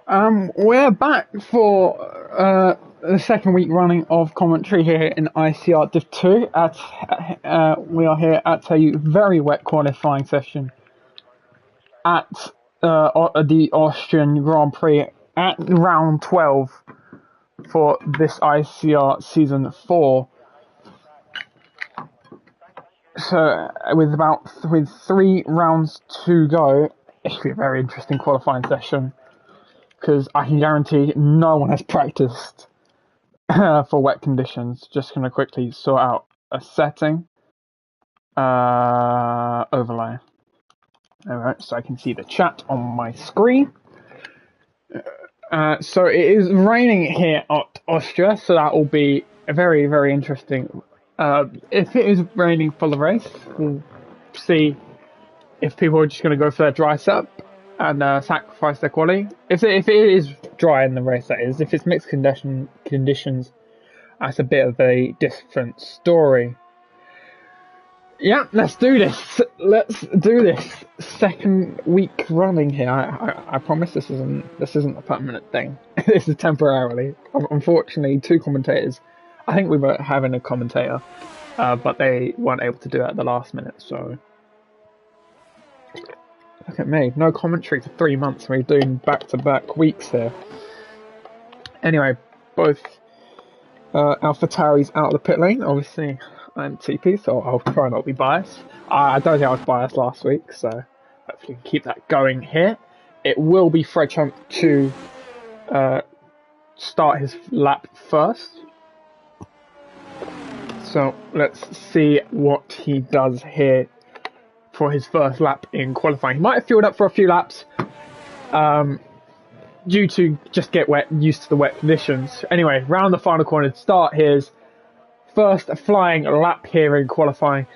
We're back for the second week running of commentary here in ICR Div 2. We are here at a very wet qualifying session at the Austrian Grand Prix at round 12 for this ICR season 4. So with 3 rounds to go, it should be a very interesting qualifying session, because I can guarantee no one has practiced for wet conditions. Just going to quickly sort out a setting. Overlay. Alright, so I can see the chat on my screen. So it is raining here at Austria, so that will be a very, very interesting. If it is raining for the race, we'll see if people are just going to go for their dry setup and sacrifice their quality. If it is dry in the race, that is. If it's mixed conditions, that's a bit of a different story. Yeah, let's do this. Let's do this. Second week running here. I promise this isn't a permanent thing. This is temporarily. Unfortunately, 2 commentators. I think we were having a commentator, but they weren't able to do it at the last minute. So look at me. No commentary for 3 months. We're doing back-to-back weeks here. Anyway, both AlphaTauri's out of the pit lane. Obviously, I'm TP, so I'll try not to be biased. I don't think I was biased last week, so hopefully we can keep that going here. It will be Fred Trump to start his lap first. So let's see what he does here for his first lap in qualifying. He might have fueled up for a few laps due to just get used to the wet conditions. Anyway, round the final corner to start his first flying lap here in qualifying,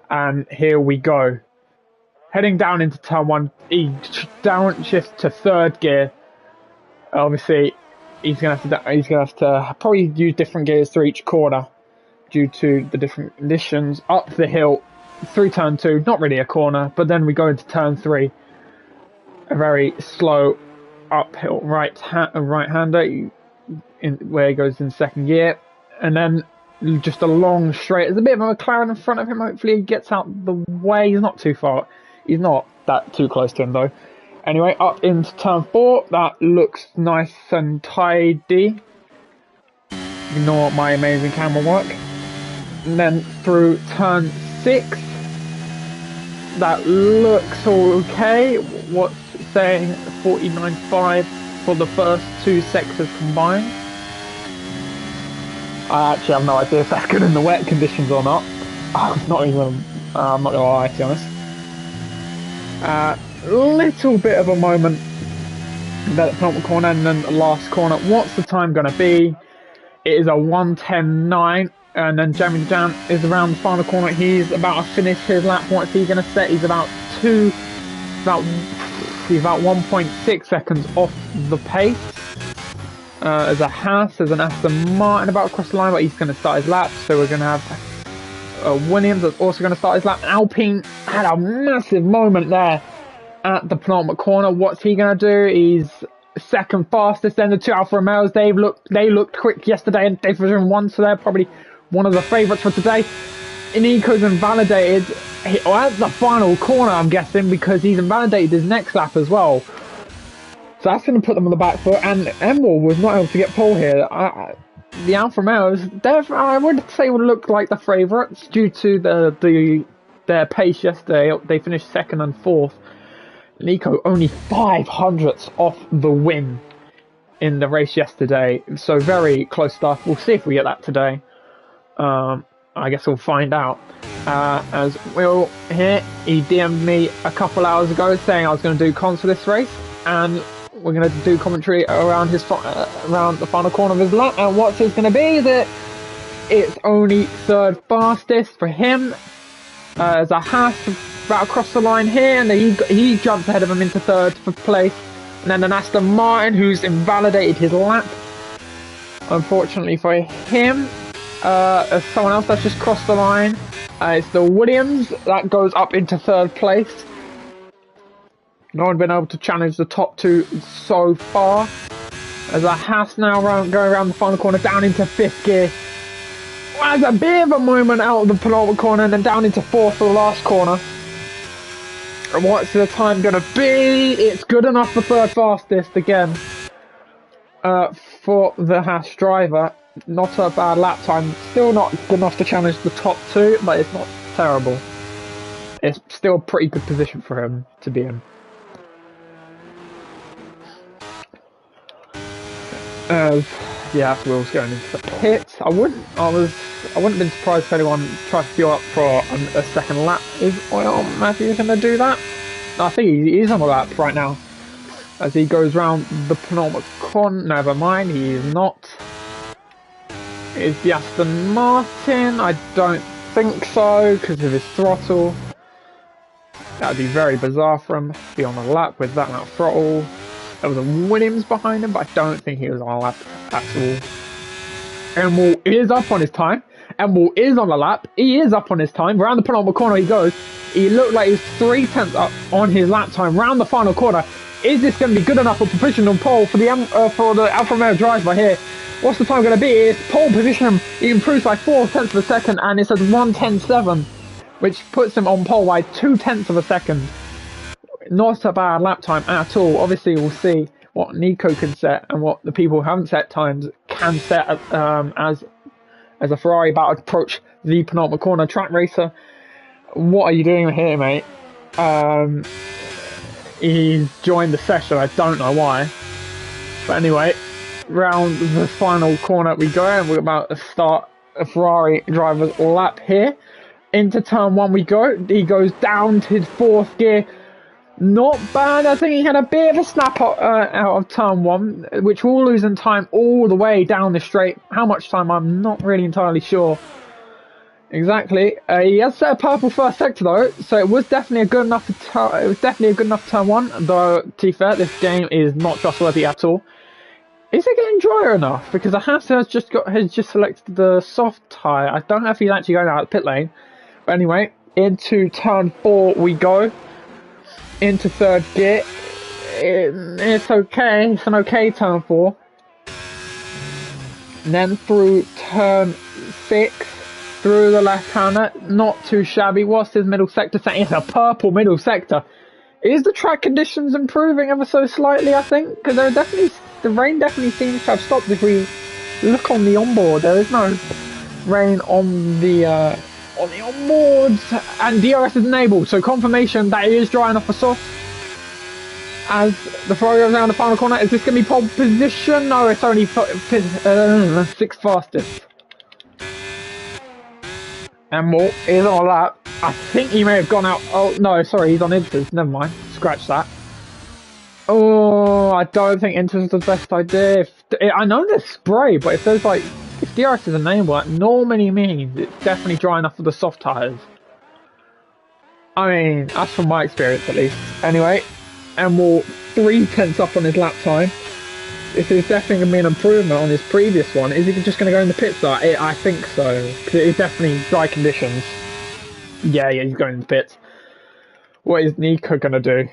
and here we go. Heading down into turn 1, he downshifts to 3rd gear. Obviously, he's gonna have to probably use different gears through each corner due to the different conditions. Up the hill through turn 2, not really a corner, but then we go into turn 3, a very slow uphill right-hander where he goes in 2nd gear, and then just a long straight. There's a bit of a McLaren in front of him. Hopefully he gets out the way. He's not too far. He's not that too close to him though. Anyway, up into turn 4. That looks nice and tidy. Ignore my amazing camera work. And then through turn 6. That looks okay. What's it saying? 49.5 for the first 2 sectors combined. I actually have no idea if that's good in the wet conditions or not. I'm not gonna lie, to be honest. Little bit of a moment at the penultimate corner, and then the last corner. What's the time gonna be? It is a 1:10.9, and then Jamie Jan is around the final corner. He's about to finish his lap. What's he gonna set? He's about 1.6 seconds off the pace. There's a Haas, there's an Aston Martin about to cross the line, but he's going to start his lap. So we're going to have Williams that's also going to start his lap. Alpine had a massive moment there at the penultimate corner. What's he going to do? He's 2nd fastest. Then the 2 Alfa Romeos, they looked quick yesterday, and they've driven 1, so they're probably one of the favourites for today. Nico's invalidated at the final corner, I'm guessing, because he's invalidated his next lap as well. So that's going to put them on the back foot, and Emerald was not able to get pole here. The Alfa Romeos, I would say, would look like the favourites due to their pace yesterday. They finished 2nd and 4th. Nico only 500ths off the win in the race yesterday, so very close stuff. We'll see if we get that today. I guess we'll find out. As Will here, he DM'd me a couple hours ago saying I was going to do comms for this race, and we're going to do commentary around around the final corner of his lap. And what's it going to be? That it's only 3rd fastest for him. There's a Haas about across the line here, and he jumps ahead of him into 3rd for place. And then an Aston Martin who's invalidated his lap. Unfortunately for him, there's someone else that's just crossed the line. It's the Williams that goes up into 3rd place. No one been able to challenge the top two so far. As a Haas now going around the final corner, down into 5th gear. Well, there's a bit of a movement out of the penultimate corner and then down into 4th for the last corner. And what's the time going to be? It's good enough for 3rd fastest again. For the Haas driver. Not a bad lap time. Still not good enough to challenge the top two, but it's not terrible. It's still a pretty good position for him to be in. Yeah, Will's going into the pits. I wouldn't have been surprised if anyone tried to fuel up for a second lap. Is Oil Matthews going to do that? I think he is on a lap right now. As he goes round the penultimate corner. Never mind, he is not. Is the Aston Martin? I don't think so, because of his throttle. That would be very bizarre for him to be on a lap with that amount of throttle. There was a Williams behind him, but I don't think he was on a lap at all. Emil is up on his time. Emil is on a lap. He is up on his time. Round the penultimate corner he goes. He looked like he was 3/10 up on his lap time. Round the final corner. Is this going to be good enough for provisional pole for the Alfa Romeo driver here? What's the time going to be? It's pole position. He improves by 4/10 of a second, and it says 1:10.7, which puts him on pole by 2/10 of a second. Not a bad lap time at all. Obviously, we'll see what Nico can set and what the people who haven't set times can set as a Ferrari about to approach the penultimate corner. Track racer, what are you doing here, mate? He's joined the session. I don't know why, but anyway, round the final corner we go, and we're about to start a Ferrari driver's lap here. Into turn 1 we go. He goes down to his 4th gear. Not bad. I think he had a bit of a snap out of turn 1, which will lose in time all the way down the straight. How much time? I'm not really entirely sure. Exactly. He has set a purple first sector though, so it was definitely a good enough. It was definitely a good enough turn 1. Though, to be fair, this game is not trustworthy at all. Is it getting drier enough? Because the Haas has just selected the soft tyre. I don't know if he's actually going out of the pit lane. But anyway, into turn 4 we go. Into 3rd gear. It's okay. It's an okay turn 4. And then through turn 6, through the left-hander. Not too shabby. What's his middle sector saying? It's a purple middle sector. Is the track conditions improving ever so slightly, I think? Because the rain definitely seems to have stopped. If we look on the onboard, there is no rain on the onboards, and DRS is enabled, so confirmation that it is dry enough for soft. As the Ferrari goes around the final corner, is this going to be pole position? No, it's only 6th fastest. And Walt is on a lap. I think he may have gone out. Oh no, sorry, he's on Inters. Never mind, scratch that. Oh, I don't think Inters is the best idea. I know there's spray, but if there's like, if DRS is enabled, that normally means it's definitely dry enough for the soft tyres. I mean, that's from my experience at least. Anyway, and we'll 3/10 up on his lap time. This is definitely going to be an improvement on his previous one. Is he just going to go in the pit start? I think so, because it is definitely dry conditions. Yeah, he's going in the pits. What is Nico going to do?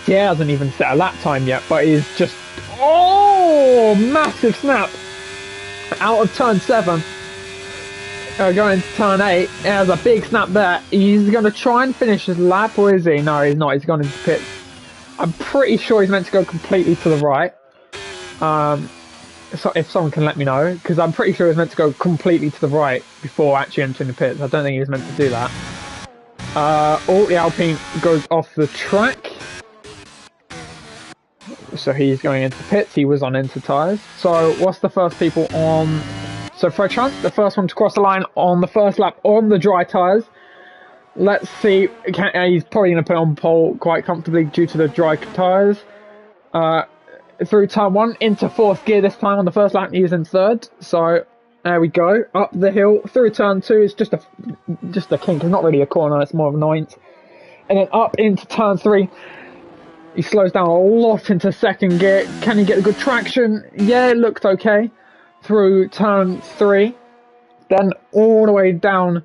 He hasn't even set a lap time yet, but he's just... Oh! Massive snap! Out of turn 7. Going to turn 8. There's a big snap there. He's going to try and finish his lap, or is he? No, he's not. He's gone into pits. I'm pretty sure he's meant to go completely to the right. So if someone can let me know, because I'm pretty sure he's meant to go completely to the right before actually entering the pits. I don't think he was meant to do that. The Alpine goes off the track. So he's going into pits. He was on Inter tyres. So what's the first people on? So Fred Trump, the first one to cross the line on the first lap on the dry tyres. Let's see. He's probably going to put on pole quite comfortably due to the dry tyres. Through turn 1 into 4th gear this time on the first lap. He was in 3rd. So there we go. Up the hill through turn 2. It's just a kink. It's not really a corner. It's more of a 9th. And then up into turn 3. He slows down a lot into 2nd gear. Can he get a good traction? Yeah, it looked okay. Through turn 3. Then all the way down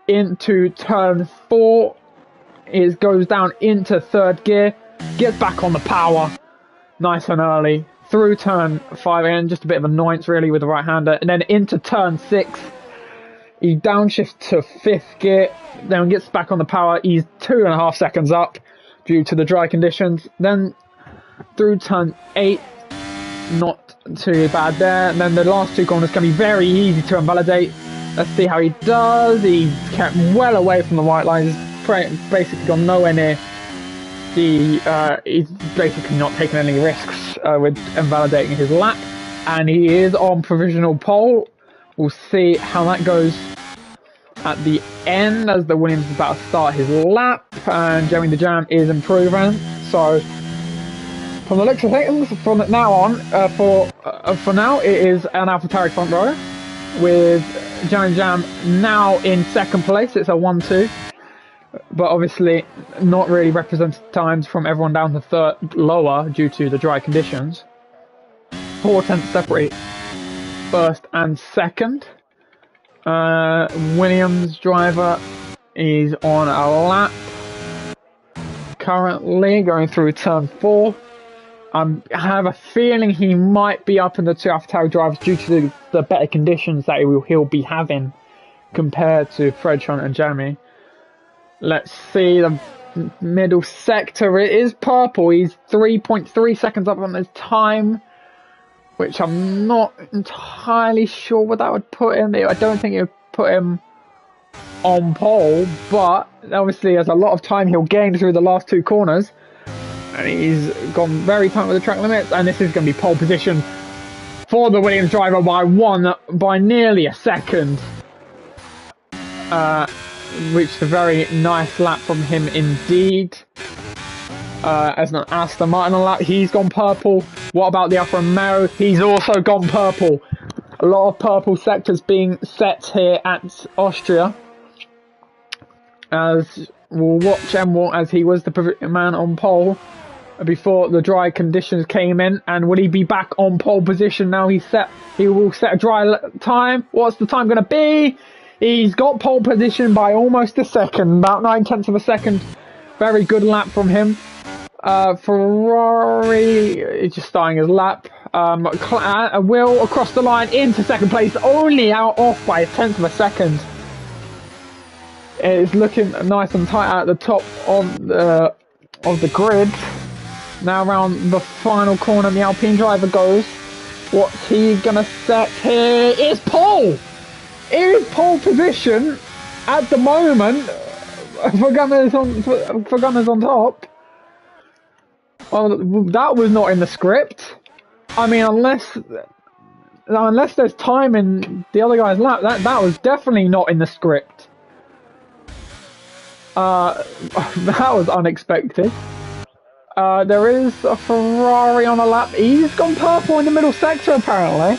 into turn 4. it goes down into third gear, gets back on the power, nice and early, through turn 5 again, just a bit of annoyance really with the right-hander, and then into turn 6, he downshifts to 5th gear, then gets back on the power, he's 2.5 seconds up due to the dry conditions, then through turn 8, not too bad there, and then the last 2 corners can be very easy to invalidate. Let's see how he does. He kept well away from the white line, he's basically gone nowhere near he's basically not taking any risks with invalidating his lap, and he is on provisional pole. We'll see how that goes at the end as the Williams is about to start his lap, and Jeremy the Jam is improving. So from the looks of things, from now on, for now, it is an AlphaTauri front row with Jeremy Jam now in 2nd place. It's a 1-2. But obviously not really represented times from everyone down to 3rd lower due to the dry conditions. 4 tenths separate 1st and 2nd. Williams driver is on a lap currently going through turn 4. I have a feeling he might be up in the 2 AlphaTauri drivers due to the better conditions that he'll be having compared to Fred, Sean and Jeremy. Let's see the middle sector. It is purple. He's 3.3 seconds up on his time, which I'm not entirely sure what that would put him. I don't think it would put him on pole, but obviously there's a lot of time he'll gain through the last 2 corners, and he's gone very tight with the track limits, and this is going to be pole position for the Williams driver by nearly a second. Which is a very nice lap from him indeed. As an Aston Martin on lap, he's gone purple. What about the Alfa Romeo? He's also gone purple. A lot of purple sectors being set here at Austria. As we'll watch Emil as he was the man on pole before the dry conditions came in, and will he be back on pole position now? He will set a dry time. What's the time going to be? He's got pole position by almost a second, about 9 tenths of a second. Very good lap from him. Ferrari is just starting his lap. Will across the line into 2nd place, only off by 1/10 of a second. It's looking nice and tight at the top of the grid. Now around the final corner, the Alpine driver goes. What's he gonna set here? It's pole! It is pole position at the moment for Gunners on top. Well, that was not in the script. I mean, unless there's time in the other guy's lap, that was definitely not in the script. That was unexpected. There is a Ferrari on a lap. He's gone purple in the middle sector apparently.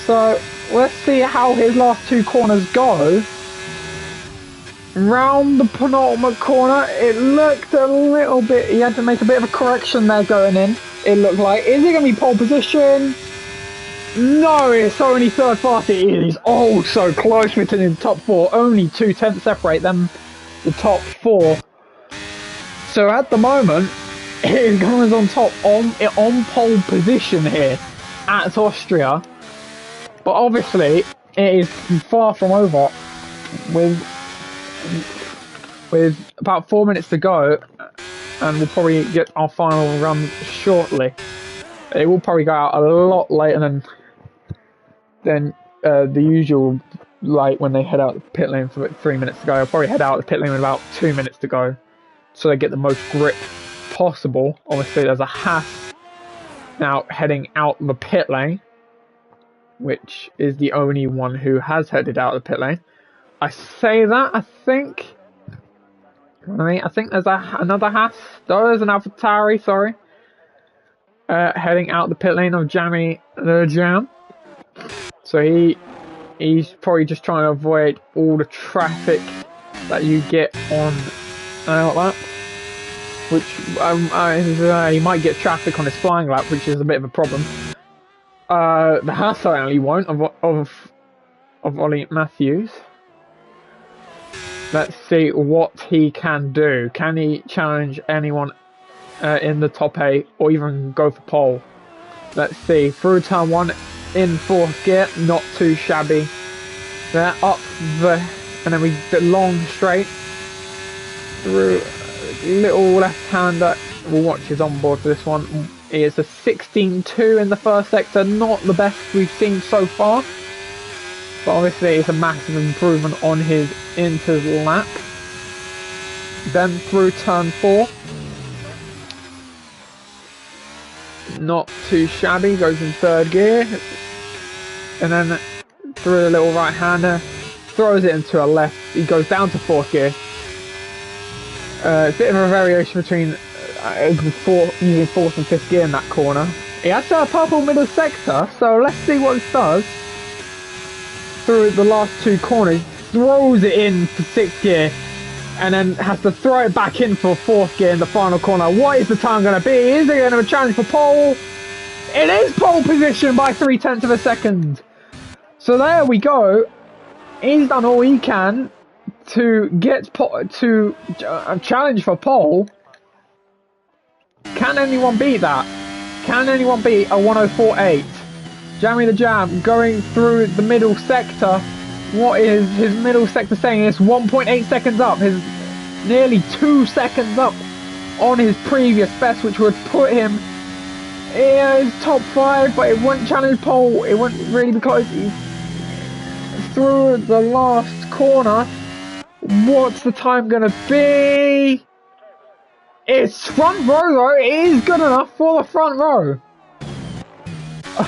So let's see how his last 2 corners go. Round the penultimate corner, it looked a little bit, he had to make a bit of a correction there going in. It looked like, is it going to be pole position? No, it's only 3rd party. It is oh so close between the top 4. Only 2 tenths separate them, the top 4. So at the moment, it is going on top on pole position here at Austria. But obviously, it is far from over with about 4 minutes to go, and we'll probably get our final run shortly. It will probably go out a lot later than the usual, like when they head out the pit lane for 3 minutes to go. I'll probably head out the pit lane with about 2 minutes to go, so they get the most grip possible. Obviously, there's a Haas now heading out the pit lane, which is the only one who has headed out of the pit lane. I say that, I think there's another Haas. There's an AlphaTauri, sorry. Heading out the pit lane of Jammy the Jam. So he's probably just trying to avoid all the traffic that you get on an outlap. Which, he might get traffic on his flying lap, which is a bit of a problem. The Haas certainly won't, of Ollie Matthews. Let's see what he can do. Can he challenge anyone in the top 8 or even go for pole? Let's see. Through turn 1 in 4th gear, not too shabby. There, up the, and then we get long straight through little left-hander. We'll watch his onboard for this one. It's a 16.2 in the first sector, not the best we've seen so far, but obviously it's a massive improvement on his into lap. Then through turn 4, not too shabby, goes in 3rd gear, and then through a little right-hander, throws it into a left. He goes down to 4th gear. A bit of a variation between using 4th and 5th gear in that corner. He has a purple middle sector, so let's see what this does. Through the last 2 corners, throws it in for 6th gear, and then has to throw it back in for 4th gear in the final corner. What is the time going to be? Is it going to be a challenge for pole? It is pole position by 0.3 of a second. So there we go. He's done all he can to get to challenge for pole. Can anyone beat that? Can anyone beat a 104.8? Jammy the Jam going through the middle sector. What is his middle sector saying? It's 1.8 seconds up. His nearly 2 seconds up on his previous best, which would put him in his top 5, but it wouldn't challenge pole. It wouldn't really, because he's through the last corner. What's the time gonna be? It's front row though. It is good enough for the front row.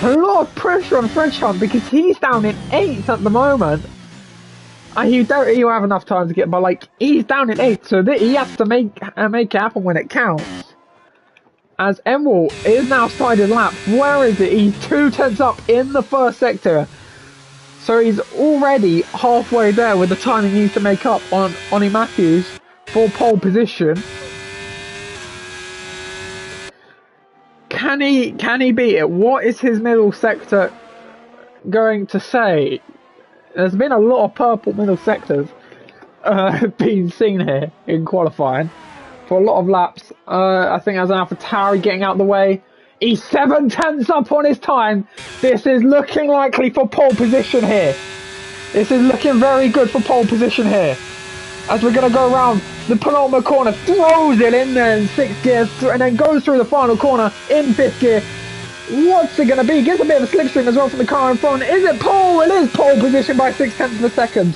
A lot of pressure on French Hunt because he's down in 8th at the moment. And he'll have enough time to get, but like he's down in 8th, so he has to make it happen when it counts. As Emil is now started lap. Where is it? He's 2/10 up in the first sector. So he's already halfway there with the time he needs to make up on Ollie Matthews for pole position. Can he beat it? What is his middle sector going to say? There's been a lot of purple middle sectors being seen here in qualifying for a lot of laps. I think as an AlphaTauri getting out of the way. He's 7/10 up on his time. This is looking likely for pole position here. This is looking very good for pole position here. As we're going to go around the penultimate corner, throws it in there in 6th gear, and then goes through the final corner in 5th gear. What's it going to be? Gets a bit of a slipstream as well from the car in front. Is it pole? It is pole position by 0.6 of a second.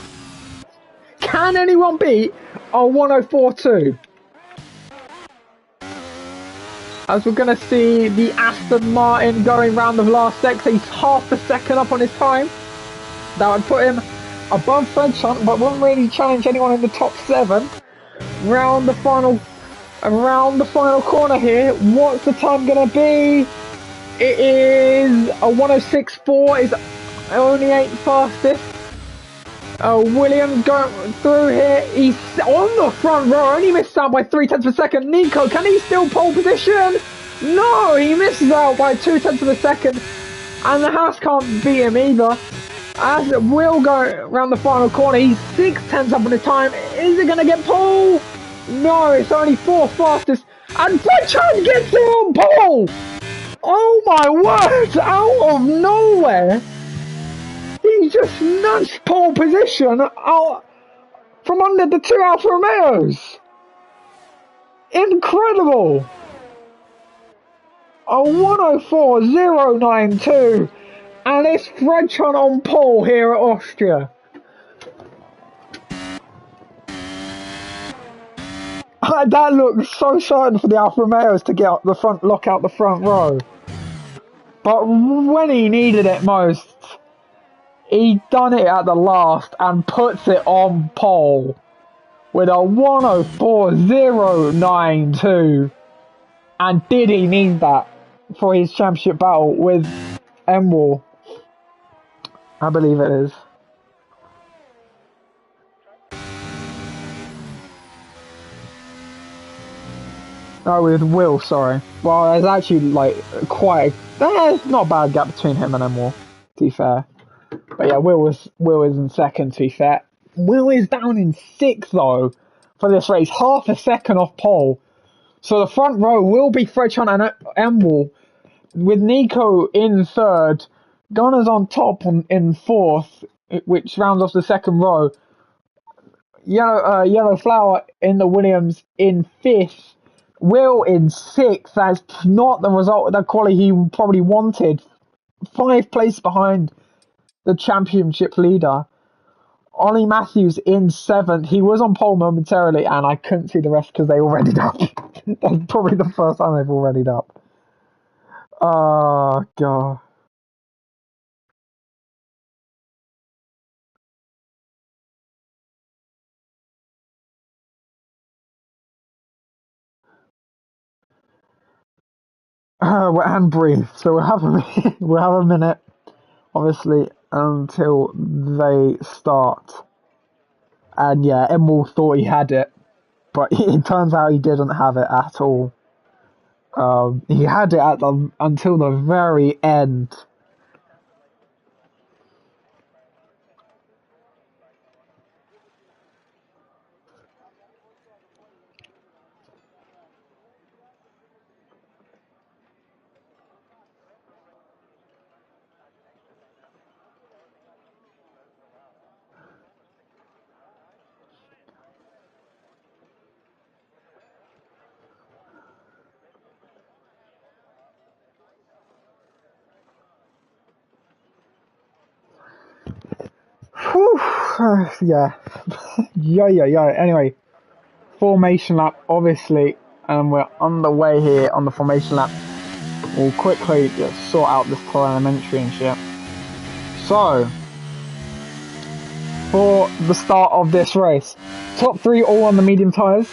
Can anyone beat a 104.2? As we're going to see the Aston Martin going round the last sector. He's half a second up on his time. That would put him above French Hunt, but wouldn't really challenge anyone in the top 7. Around the final corner here. What's the time going to be? It is a 106.4. Is only 8th fastest. Williams going through here. He's on the front row. Only missed out by 0.3 of a second. Nico, can he still pole position? No, he misses out by 0.2 of a second. And the Haas can't beat him either. As Will go around the final corner, he's 6/10 up on the time. Is it going to get pole? No, it's only 4th fastest. And French Hunt gets him on pole! Oh my word! Out of nowhere! He just nudged pole position out from under the 2 Alfa Romeos. Incredible! A 104.092, and it's French Hunt on pole here at Austria. That looks so certain for the Alfa Romeos to get the front, lock out the front row. But when he needed it most, he done it at the last and puts it on pole with a 104.092. And did he need that for his championship battle with Emil? I believe it is. Oh, with Will, sorry. Well, there's actually like there's not a bad gap between him and Emil, to be fair. But yeah, Will is in second, to be fair. Will is down in 6th though for this race, half a second off pole. So the front row will be Fredchon and Emwall, with Nico in 3rd, Gunners on top in 4th, which rounds off the second row. Yellow Flower in the Williams in 5th, Will in 6th. That's not the result, the quality he probably wanted. 5 places behind the championship leader. Ollie Matthews in 7th. He was on pole momentarily, and I couldn't see the rest because they all readied up. That's probably the first time they've all readied up. Oh, God. And breathe. So we'll have a minute, obviously, until they start. And yeah, Emil thought he had it, but it turns out he didn't have it at all. He had it until the very end. Whew. Yeah. Yeah. Anyway, formation lap, obviously, and we're on the way here on the formation lap. We'll quickly just sort out this telemetry and shit. So, for the start of this race, top 3 all on the medium tyres.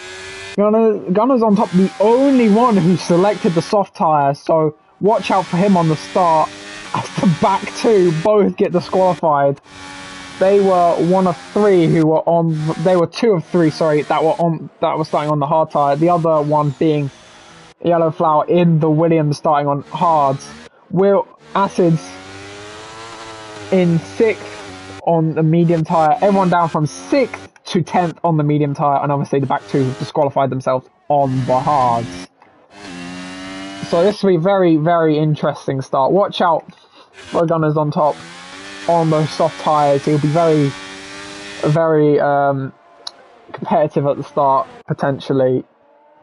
Gunner's on top, the only one who selected the soft tyres, so watch out for him on the start, as the back 2 both get disqualified. They were 1 of 3 who were on. They were 2 of 3, sorry, that were starting on the hard tyre. The other one being Yellow Flower in the Williams starting on hards. Will Acids in 6th on the medium tyre. Everyone down from 6th to 10th on the medium tyre, and obviously the back 2 disqualified themselves on the hards. So this will be a very, very interesting start. Watch out for Gunners on top on those soft tyres. He'll be very, very competitive at the start, potentially.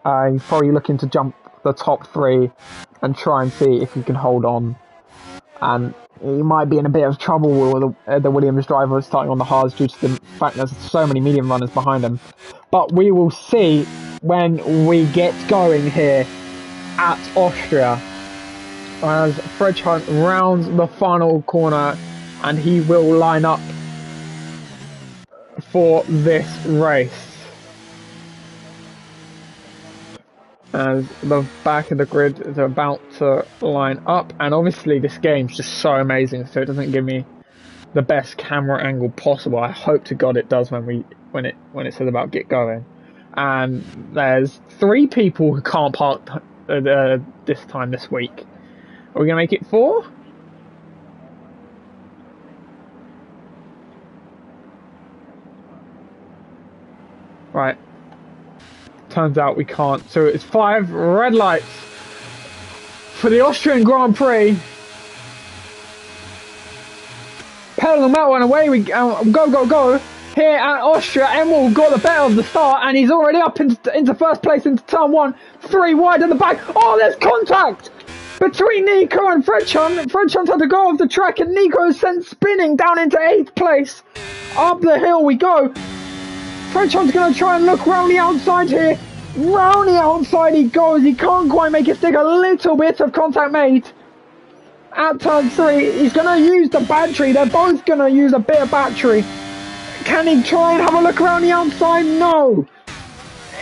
He's probably looking to jump the top 3 and try and see if he can hold on. And he might be in a bit of trouble with the Williams driver starting on the hards due to the fact there's so many medium runners behind him. But we will see when we get going here at Austria, as Fred Hunt rounds the final corner, and he will line up for this race. As the back of the grid is about to line up, and obviously this game's just so amazing, so it doesn't give me the best camera angle possible. I hope to God it does when it says about get going. And there's 3 people who can't park this time this week. Are we gonna make it 4? Right. Turns out we can't. So it's 5 red lights for the Austrian Grand Prix. Pedal them out and away we go. Here at Austria, Emil got the better of the start, and he's already up into first place into turn 1. 3 wide at the back. Oh, there's contact between Nico and Fredchon. Fredchon had to go off the track, and Nico is sent spinning down into 8th place. Up the hill we go. Fredchon's going to try and look round the outside here. Round the outside he goes. He can't quite make it stick. A little bit of contact made. At turn 3, he's going to use the battery. They're both going to use a bit of battery. Can he try and have a look around the outside? No.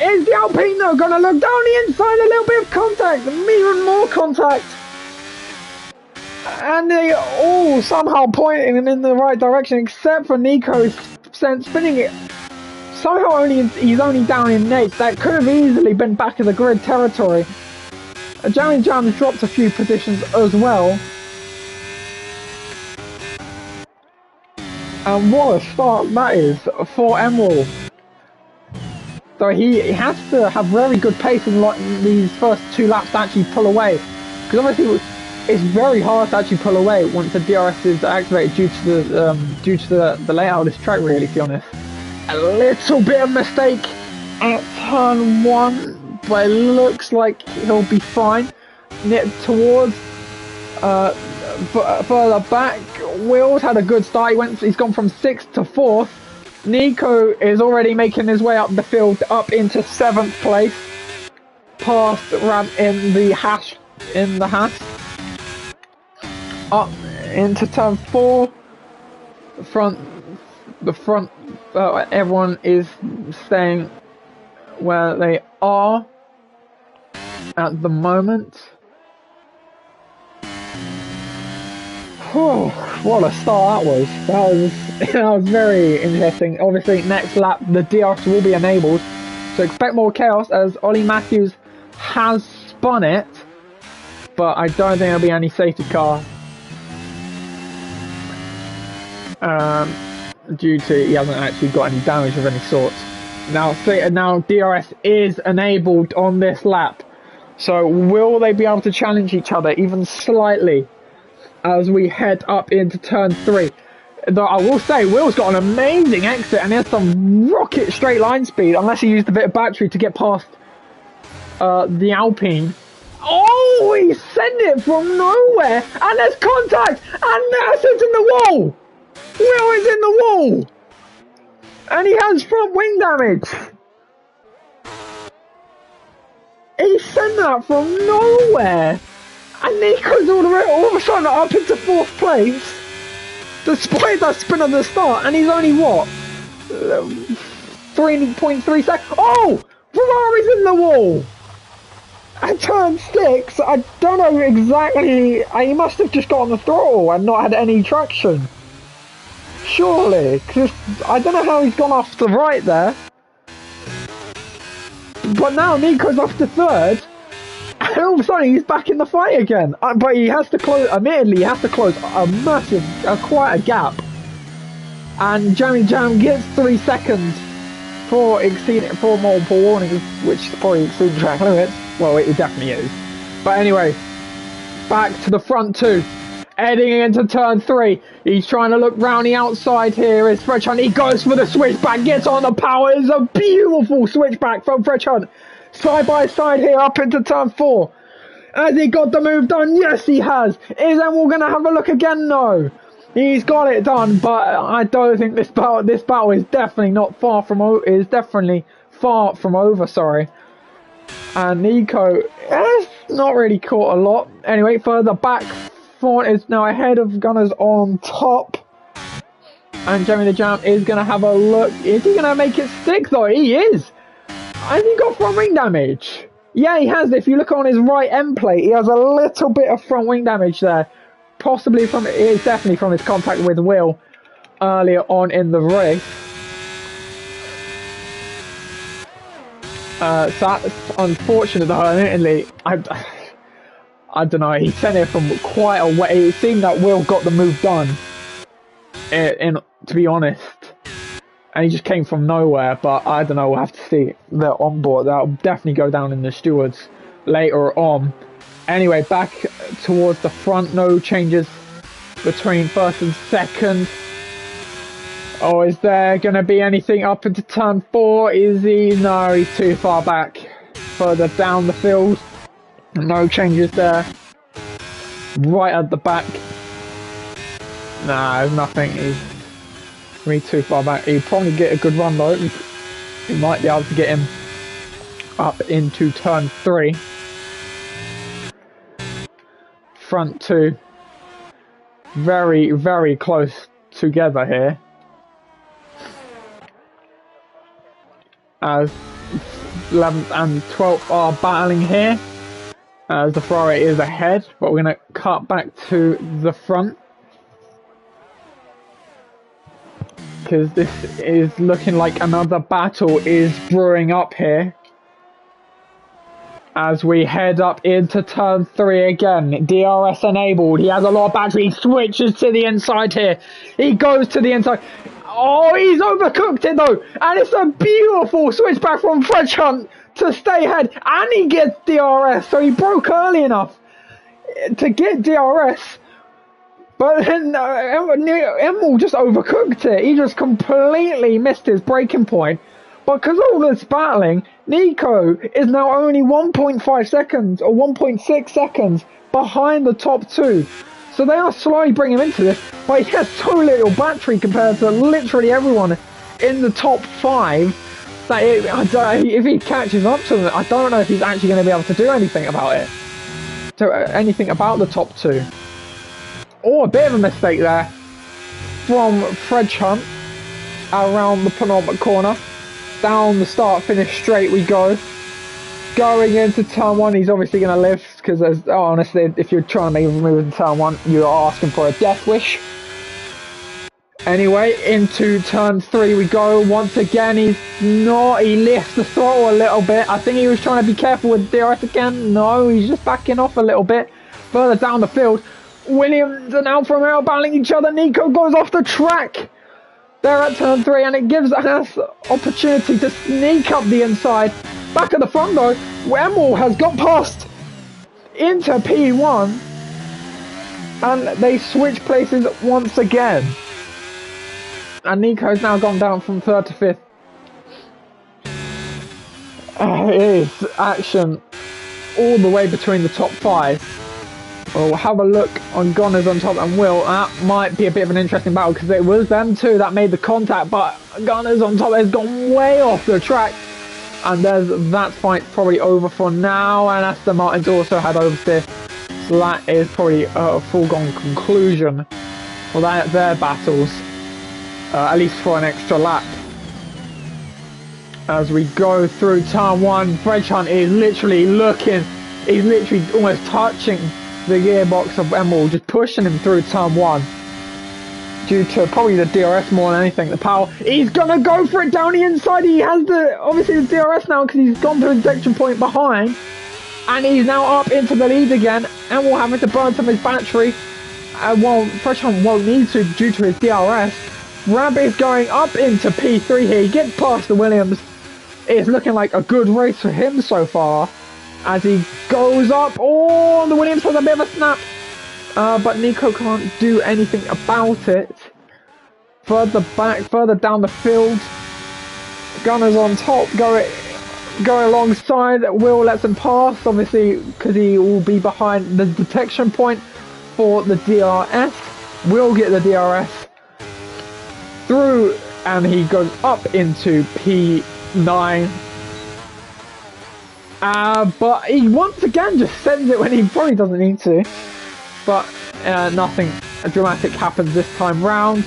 Is the Alpino going to look down the inside? A little bit of contact. Even more contact. And they all somehow pointing in the right direction, except for Nico spinning it. Somehow he's only down in 8th. That could have easily been back of the grid territory. Jammy Jam's dropped a few positions as well. And what a start that is for Emerald. So he has to have very good pace in these first 2 laps to actually pull away. Because obviously it's very hard to actually pull away once the DRS is activated due to the layout of this track, really, to be honest. A little bit of mistake at turn 1, but it looks like he'll be fine. Towards further back, Will's had a good start. He's gone from 6th to 4th. Nico is already making his way up the field, up into 7th place, past Ram in the hash, up into turn 4. The front, everyone is staying where they are at the moment. Oh, what a start that was. That was very interesting. Obviously, next lap, the DRS will be enabled. So expect more chaos as Ollie Matthews has spun it. But I don't think there'll be any safety car. Due to he hasn't actually got any damage of any sort. Now DRS is enabled on this lap. So will they be able to challenge each other even slightly as we head up into turn 3? Though I will say, Will's got an amazing exit and he has some rocket straight line speed, unless he used a bit of battery to get past the Alpine. Oh, he sent it from nowhere, and there's contact, and that's it in the wall. Will is in the wall, and he has front wing damage. He sent that from nowhere. And Nico's all of a sudden up into 4th place, despite that spin at the start, and he's only, what, 3.3 seconds? Oh! Ferrari's in the wall! At turn 6, I don't know exactly, he must have just got on the throttle and not had any traction. Surely, because I don't know how he's gone off to the right there. But now Nico's off to 3rd. And all of a sudden he's back in the fight again. But he has to close, admittedly, he has to close quite a gap. And Jammy Jam gets 3 seconds for multiple warnings, which is probably exceeding track limits. Well, it definitely is. But anyway, back to the front 2. Heading into turn 3. He's trying to look round the outside here. Is Fred Hunt. He goes for the switchback, gets on the power. It's a beautiful switchback from Fred Hunt. Side by side here up into turn 4. Has he got the move done? Yes, he has. Is Emil going to have a look again? No. He's got it done, but I don't think this battle is definitely far from over, sorry. And Nico has not really caught a lot. Anyway, further back, Thorn is now ahead of Gunners on top. And Jeremy the Jam is going to have a look. Is he going to make it stick though? He is. Has he got front wing damage? Yeah, he has. If you look on his right end plate, he has a little bit of front wing damage there. Possibly it's definitely from his contact with Will earlier on in the race. So that's unfortunate though, admittedly. I don't know, he sent it from quite a way. It seemed that Will got the move done, to be honest. And he just came from nowhere, but I don't know, we'll have to see the onboard. That'll definitely go down in the stewards later on. Anyway, back towards the front, no changes between first and second. Oh, is there going to be anything up into turn 4? Is he? No, he's too far back. Further down the field. No changes there. Right at the back. Nah, there's nothing. He's really too far back. He'll probably get a good run though. He might be able to get him up into turn 3. Front 2. Very, very close together here. As 11th and 12th are battling here. As the Ferrari is ahead, but we're going to cut back to the front. Because this is looking like another battle is brewing up here. As we head up into turn 3 again. DRS enabled. He has a lot of battery. He switches to the inside here. He goes to the inside. Oh, he's overcooked it though. And it's a beautiful switch back from Fred Hunt to stay ahead. And he gets DRS. So he broke early enough to get DRS. But then Emil just overcooked it. He just completely missed his braking point. But because all this battling, Nico is now only 1.5 seconds or 1.6 seconds behind the top 2. So they are slowly bringing him into this. But he has so little battery compared to literally everyone in the top 5. That if he catches up to them, I don't know if he's actually going to be able to do anything about it. So anything about the top 2. Oh, a bit of a mistake there from Fred Hunt around the penultimate corner. Down the start-finish straight we go. Going into turn 1, he's obviously going to lift because honestly, if you're trying to make a move in turn 1, you're asking for a death wish. Anyway, into turn 3 we go. Once again, he lifts the throttle a little bit. I think he was trying to be careful with DRS again. No, he's just backing off a little bit. Further down the field, Williams and Alfa Romeo battling each other. Nico goes off the track. They're at turn 3 and it gives us opportunity to sneak up the inside. Back at the front though, Emil has got past into P1 and they switch places once again. And Nico's now gone down from 3rd to 5th. It is action all the way between the top 5. We'll have a look on Gunners on top and Will. That might be a bit of an interesting battle because it was them two that made the contact, but Gunners on top has gone way off the track. And that fight probably over for now. And Aston Martin's also had oversteer. So that is probably a foregone conclusion for their battles. At least for an extra lap. As we go through turn 1, Fred Hunt is literally he's literally almost touching the gearbox of Emil, just pushing him through turn 1 due to probably the DRS more than anything. The power, he's gonna go for it down the inside. He has obviously the DRS now because he's gone through the detection point behind, and he's now up into the lead again. And we'll have to burn some of his battery. Well, Fred Hunt won't need to due to his DRS. Rabbit is going up into P3 here. He gets past the Williams. It's looking like a good race for him so far. As he goes up, oh, the Williams has a bit of a snap, but Nico can't do anything about it. Further back, further down the field, Gunners on top, going alongside. Will lets him pass, obviously, because he will be behind the detection point for the DRS. Will get the DRS through, and he goes up into P9. But he once again just sends it when he probably doesn't need to. But nothing dramatic happens this time round.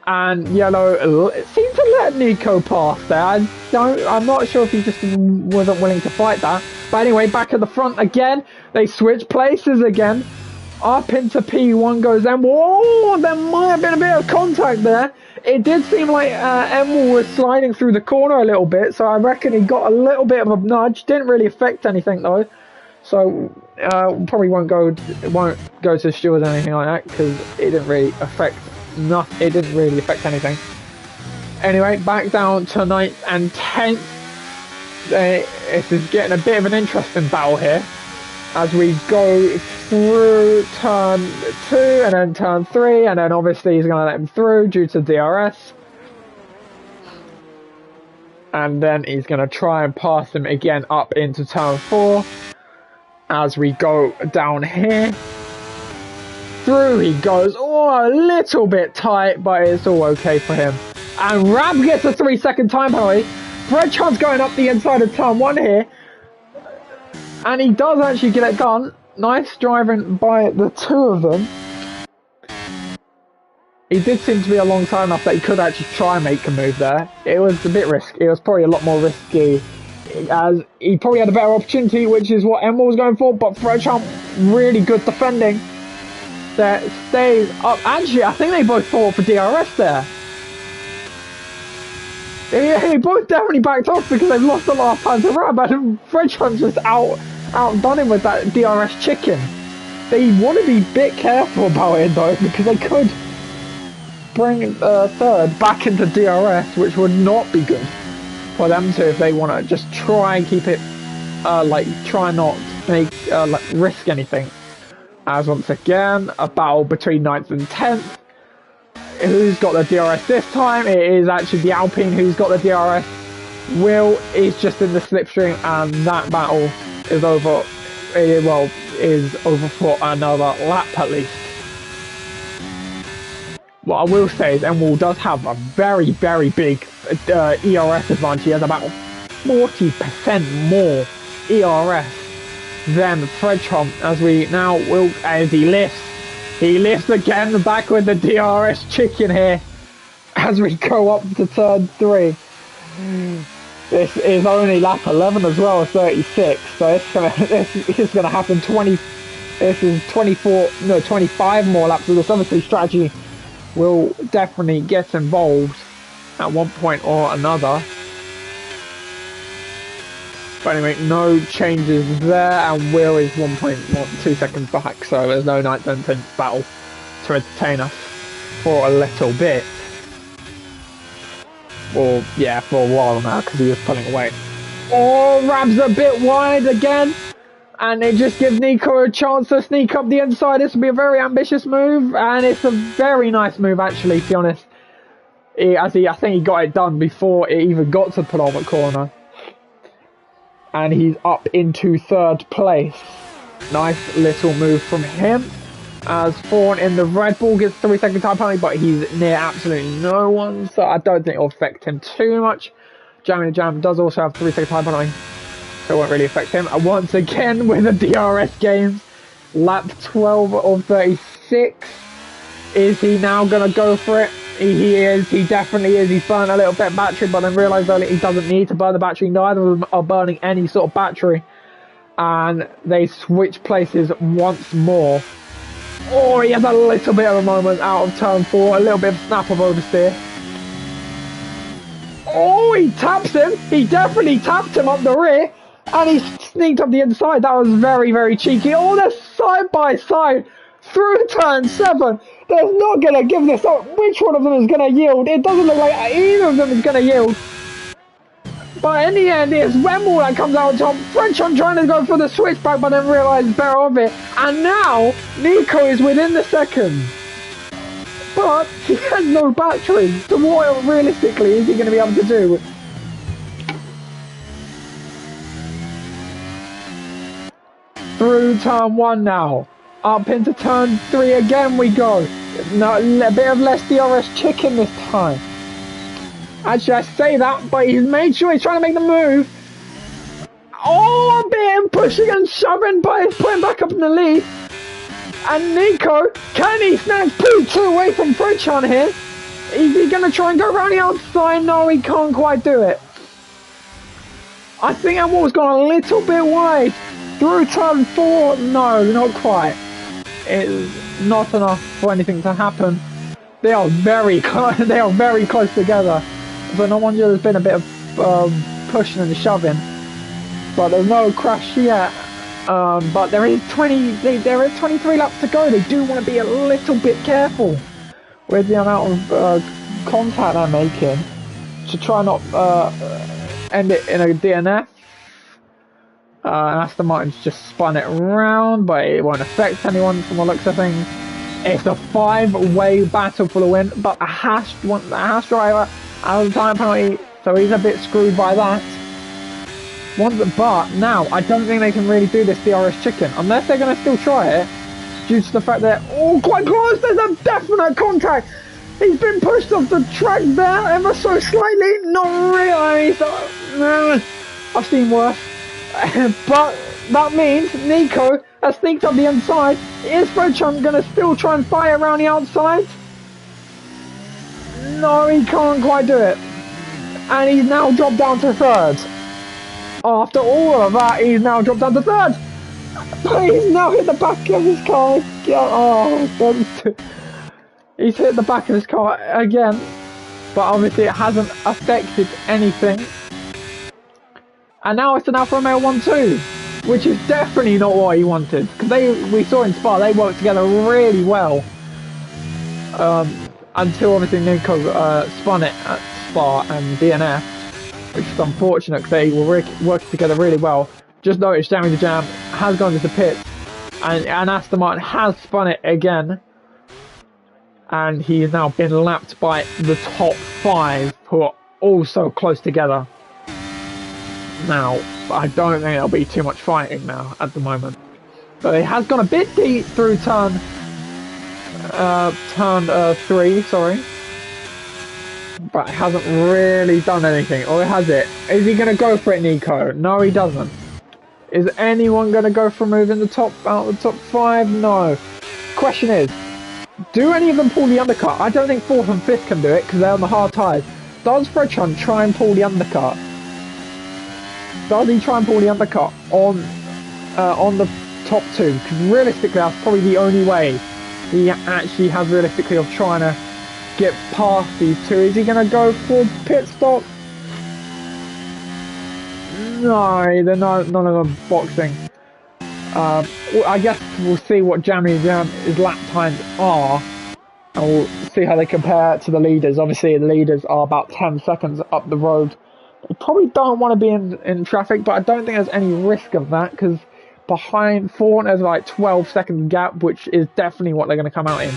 And Yellow seemed to let Nico pass there. I'm not sure if he just wasn't willing to fight that. But anyway, back at the front again. They switch places again. Up into P1 goes Emil. Oh, there might have been a bit of contact there. It did seem like Emil was sliding through the corner a little bit, so I reckon he got a little bit of a nudge. Didn't really affect anything though, so probably won't go to the stewards or anything like that because it didn't really affect nothing. It didn't really affect anything. Anyway, back down to 9th and 10th. This is getting a bit of an interesting battle here as we go through turn 2 and then turn 3, and then obviously he's going to let him through due to DRS, and then he's going to try and pass him again up into turn 4 as we go down here. Through he goes. Oh, a little bit tight, but it's all okay for him. And Rab gets a 3-second time penalty. Fred Hunt's going up the inside of turn 1 here, and he does actually get it done. Nice driving by the two of them. He did seem to be alongside enough that he could actually try and make a move there. It was a bit risky. It was probably a lot more risky, as he probably had a better opportunity, which is what Emil was going for. But Fred Hunt, really good defending. That stays up. Actually, I think they both fought for DRS there. They both definitely backed off because they've lost the last time to Rab, and Fred Hunt's just out outdone him with that DRS chicken. They want to be a bit careful about it though, because they could bring third back into DRS, which would not be good for them to if they want to just try and keep it, like try not make like risk anything. As once again, a battle between 9th and 10th. Who's got the DRS this time? It is actually the Alpine who's got the DRS. Will is just in the slipstream, and that battle is over. Well, is over for another lap at least. What I will say is Enwall does have a very, very big ERS advantage. He has about 40% more ERS than Fredtron, as we now will, as he lifts again back with the DRS chicken here as we go up to turn 3. This is only lap 11 as well, 36, so this is gonna happen 25 more laps of this. Obviously strategy will definitely get involved at one point or another. But anyway, no changes there, and Will is 1.2 seconds back, so there's no 9th and 10th battle to entertain us for a little bit. Or, yeah, for a while now, because he was pulling away. Oh, Rab's a bit wide again, and it just gives Nico a chance to sneak up the inside. This will be a very ambitious move, and it's a very nice move, actually, to be honest. I think he got it done before it even got to the penultimate corner. And he's up into 3rd place. Nice little move from him. As Fawn in the Red Bull gets 3-second time penalty, but he's near absolutely no one, so I don't think it'll affect him too much. Jam in the Jam does also have 3-second time penalty, so it won't really affect him. And once again with the DRS games, lap 12 of 36. Is he now going to go for it? He is, he definitely is. He's burning a little bit of battery, but then realised that he doesn't need to burn the battery. Neither of them are burning any sort of battery. And they switch places once more. Oh, he has a little bit of a moment out of turn 4. A little bit of snap of oversteer. Oh, he taps him. He definitely tapped him up the rear. And he sneaked up the inside. That was very, very cheeky. Oh, they're side by side through turn 7. They're not going to give this up. Which one of them is going to yield? It doesn't look like either of them is going to yield. But in the end, it's Wemble that comes out on top. Frenchon trying to go for the switchback, but then realised better of it. And now, Nico is within the second. But he has no battery. So what, realistically, is he going to be able to do? Through turn 1 now. Up into turn 3 again we go. No, a bit of less DRS chicken this time. Actually, I say that, but he's made sure he's trying to make the move. Oh, a bit of pushing and shoving, but he's putting back up in the lead. And Nico, can he snag P2 away from Frenchon here? Is he going to try and go around the outside? No, he can't quite do it. I think that wall's gone a little bit wide. Through turn 4, no, not quite. It's not enough for anything to happen. They are very close. They are very close together. So no wonder there's been a bit of pushing and shoving, but there's no crash yet. But there is 23 laps to go. They do want to be a little bit careful with the amount of contact they're making to try not end it in a DNF. Aston Martin's just spun it around, but it won't affect anyone from the looks of things. It's a 5-way battle for the win, but a Haas driver out of the time penalty, so he's a bit screwed by that. But now, I don't think they can really do this DRS chicken, unless they're going to still try it, due to the fact that, oh, quite close, there's a definite contact. He's been pushed off the track there, ever so slightly, not really, so, I've seen worse. But that means Nico has sneaked up the inside. Is Fredchon going to still try and fight around the outside? No, he can't quite do it. And he's now dropped down to 3rd. After all of that, he's now dropped down to 3rd. But he's now hit the back of his car. Oh, he's hit the back of his car again. But obviously it hasn't affected anything. And now it's an Alfa Romeo 1-2. which is definitely not what he wanted. Because we saw in Spa, they worked together really well. Until obviously Nico spun it at Spa and DNF, which is unfortunate because they were working together really well. Just noticed Jamie the Jam has gone into the pits, and Aston Martin has spun it again, and he has now been lapped by the top 5, who are also close together. Now, I don't think there'll be too much fighting now at the moment, but he has gone a bit deep through turn 3, sorry. But hasn't really done anything. Or has it? Is he going to go for it, Nico? No, he doesn't. Is anyone going to go for moving the top out of the top 5? No. Question is, do any of them pull the undercut? I don't think 4th and 5th can do it because they're on the hard tyres. Does Fredchon try and pull the undercut? Does he try and pull the undercut on the top 2? Because realistically, that's probably the only way he actually has realistically of trying to get past these 2. Is he going to go for pit stop? No, they're none of them boxing. I guess we'll see what his lap times are, and we'll see how they compare to the leaders. Obviously, the leaders are about 10 seconds up the road. You probably don't want to be in traffic, but I don't think there's any risk of that because behind 4 there's like 12-second gap, which is definitely what they're going to come out in.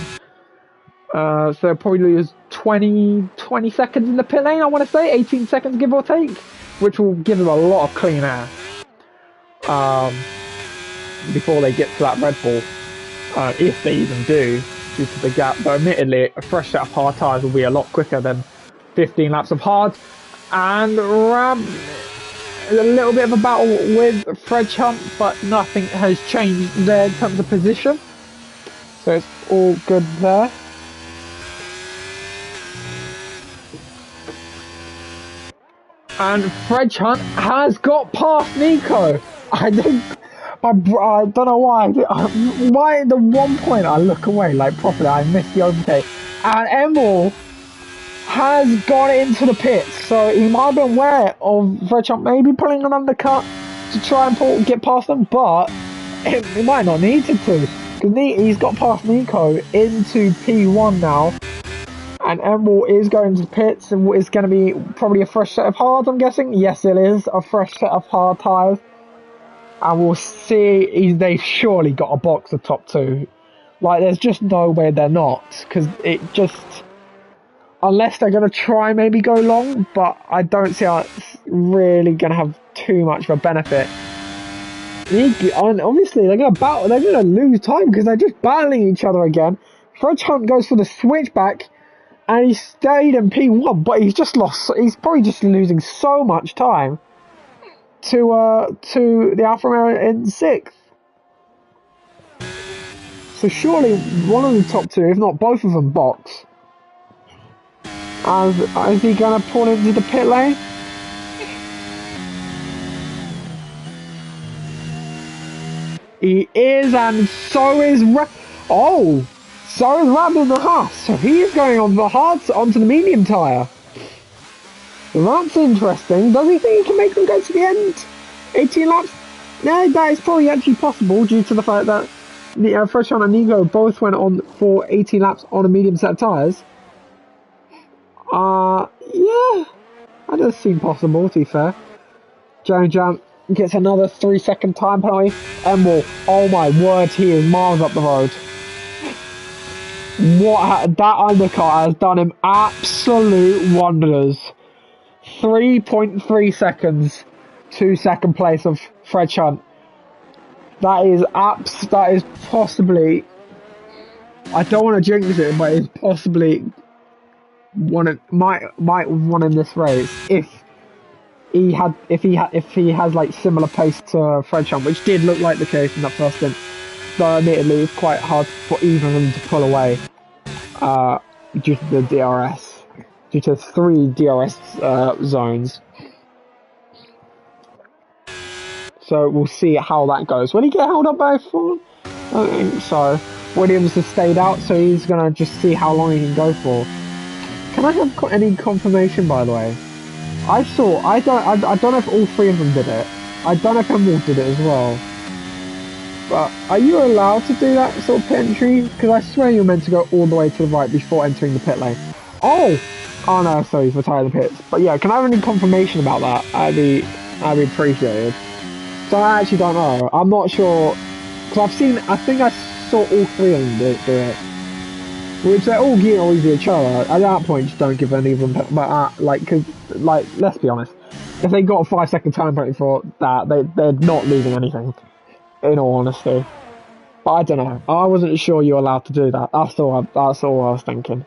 So they'll probably lose 20 seconds in the pit lane, I want to say, 18 seconds give or take, which will give them a lot of clean air before they get to that Red Bull, if they even do, due to the gap. But admittedly, a fresh set of hard tyres will be a lot quicker than 15 laps of hard. And a little bit of a battle with Fred Hunt, but nothing has changed there in terms of position, so it's all good there. And Fred Hunt has got past Nico. I don't know why. Why at the one point I look away like properly, I missed the overtake, and Emil has gone into the pits, so he might have been aware of Fred Hunt maybe pulling an undercut to try and get past them, but he might not need to, because he's got past Nico into P1 now, and Emil is going to the pits, and it's going to be probably a fresh set of hards, I'm guessing. Yes, it is a fresh set of hard tyres, and we'll see. They've surely got a box of top 2. Like, there's just no way they're not, because it just... Unless they're going to try maybe go long, but I don't see how it's really going to have too much of a benefit. Obviously, they're going to lose time because they're just battling each other again. Fred Hunt goes for the switchback, and he stayed in P1, but he's just lost. He's probably just losing so much time to the Alfa Romeo in 6th. So surely one of the top 2, if not both of them, box. Is he going to pull into the pit lane? He is, and so is so is Rab in the Haas. So he is going on the hards onto the medium tyre. That's interesting. Does he think he can make them go to the end? 18 laps? Yeah, that is probably actually possible due to the fact that Fredchon and Nico both went on for 18 laps on a medium set of tyres. Yeah, that does seem possible, to be fair. Jam gets another 3-second time penalty. Emil, oh my word, he is miles up the road. That undercut has done him absolute wonders. 3.3 seconds to second place of Fred Hunt. That is possibly, I don't want to jinx it, but it's possibly might won in this race if he has like similar pace to Fred Hunt, which did look like the case in that first stint. Though admittedly it's quite hard for either of them to pull away due to the DRS, due to 3 DRS zones. So we'll see how that goes. Will he get held up by 4? I don't think so. Williams has stayed out, so he's gonna just see how long he can go for. Can I have any confirmation, by the way? I don't know if all 3 of them did it. I don't know if Hamilton did it as well. But are you allowed to do that sort of pit entry? Because I swear you're meant to go all the way to the right before entering the pit lane. Oh! Oh no, sorry, he's retired the pits. But yeah, can I have any confirmation about that? I'd be appreciated. So I actually don't know. I'm not sure. Because I think I saw all three of them do it. Which they're all gearing always each other. At that point, just don't give any of them. But let's be honest. If they got a 5-second time penalty for that, they're not losing anything. In all honesty. But I don't know. I wasn't sure you were allowed to do that. That's all I was thinking.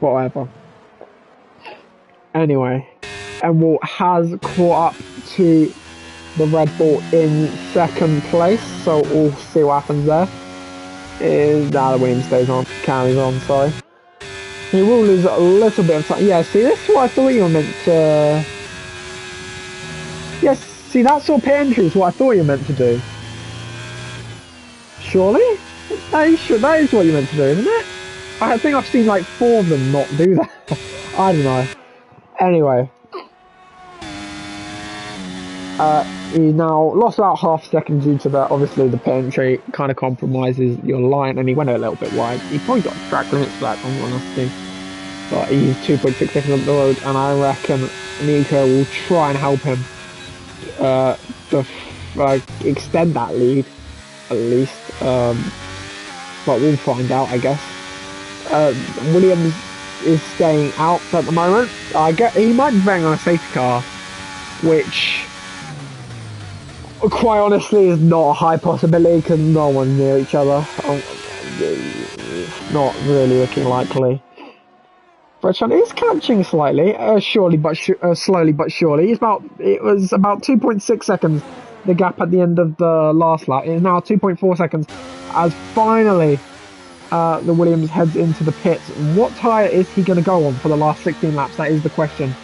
Whatever. Anyway, Emil has caught up to the Red Bull in second place, so we'll see what happens there. The Williams carries on, sorry. He will lose a little bit of time. Yeah, see, this is what I thought you were meant to... Yes, see, that sort of pit entry is what I thought you were meant to do. Surely? That is what you're meant to do, isn't it? I think I've seen like 4 of them not do that. I don't know. Anyway. He now lost about half a second due to that. Obviously, the pit entry kind of compromises your line, and he went a little bit wide. He probably got track limits for that, I'm honestly. But he's 2.6 seconds up the road, and I reckon Nico will try and help him extend that lead, at least. But we'll find out, I guess. Williams is staying out at the moment. He might be betting on a safety car, which, quite honestly, is not a high possibility because no one's near each other. Not really looking likely. Fredson is catching slightly, slowly but surely. It was about 2.6 seconds, the gap at the end of the last lap. It is now 2.4 seconds as finally the Williams heads into the pits. What tyre is he going to go on for the last 16 laps? That is the question.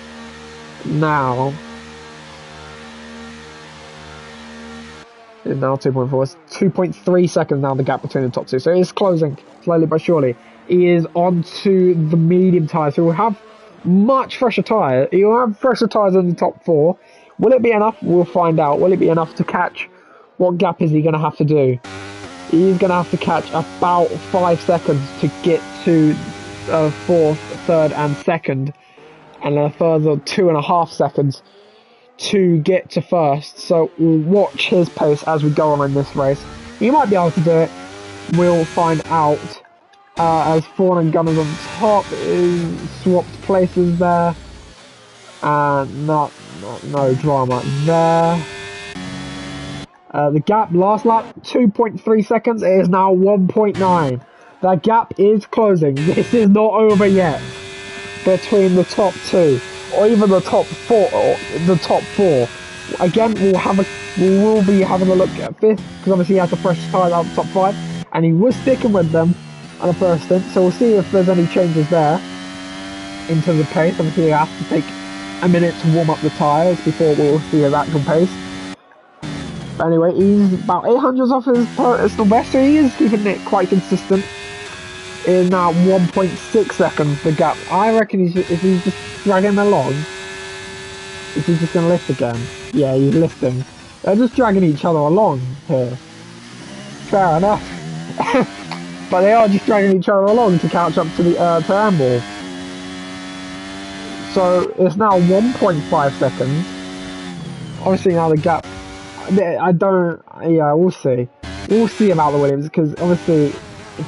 Now, it's now 2.4. It's 2.3 seconds now, the gap between the top two. So it is closing slowly but surely. He is onto the medium tyres, so we'll have much fresher tyres. He'll have fresher tyres in the top 4. Will it be enough? We'll find out. Will it be enough to catch? What gap is he going to have to do? He's going to have to catch about 5 seconds to get to 4th, 3rd and 2nd, and a further 2.5 seconds to get to 1st. So we'll watch his pace as we go on in this race. He might be able to do it. We'll find out. As Fawn and Gunners on top is swapped places there, and no drama there. The gap last lap 2.3 seconds. It is now 1.9. That gap is closing. This is not over yet between the top 2 or even the top 4. Or the top 4. Again, we will be having a look at 5th because obviously he has the fresh tyres out of the top 5, and he was sticking with them on the first stint, so we'll see if there's any changes there in terms of pace. Obviously, he has to take a minute to warm up the tyres before we'll see his actual pace. But anyway, he's about 800 off his personal best, so he is keeping it quite consistent. It is now 1.6 seconds the gap. I reckon if he's just dragging them along, is he just going to lift again? Yeah, he's lifting. They're just dragging each other along here. Fair enough. But they are just dragging each other along to catch up to the to Amble. So it's now 1.5 seconds. Obviously now the gap. We'll see. We'll see about the Williams because obviously,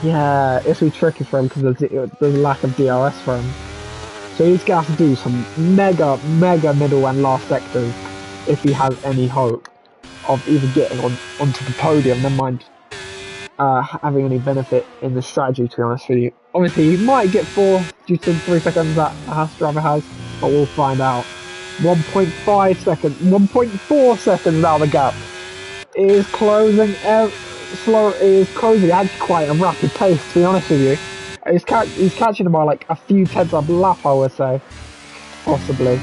yeah, it's really tricky for him because there's a lack of DRS for him. So he's gonna have to do some mega middle and last sectors if he has any hope of even getting onto the podium. Never mind having any benefit in the strategy, to be honest with you. Obviously, he might get 4 due to the 3 seconds that a Haas driver has, but we'll find out. 1.5 seconds, 1.4 seconds now the gap. It is closing, it is closing at quite a rapid pace, to be honest with you. He's catching him by like a few tenths of a lap, I would say. Possibly.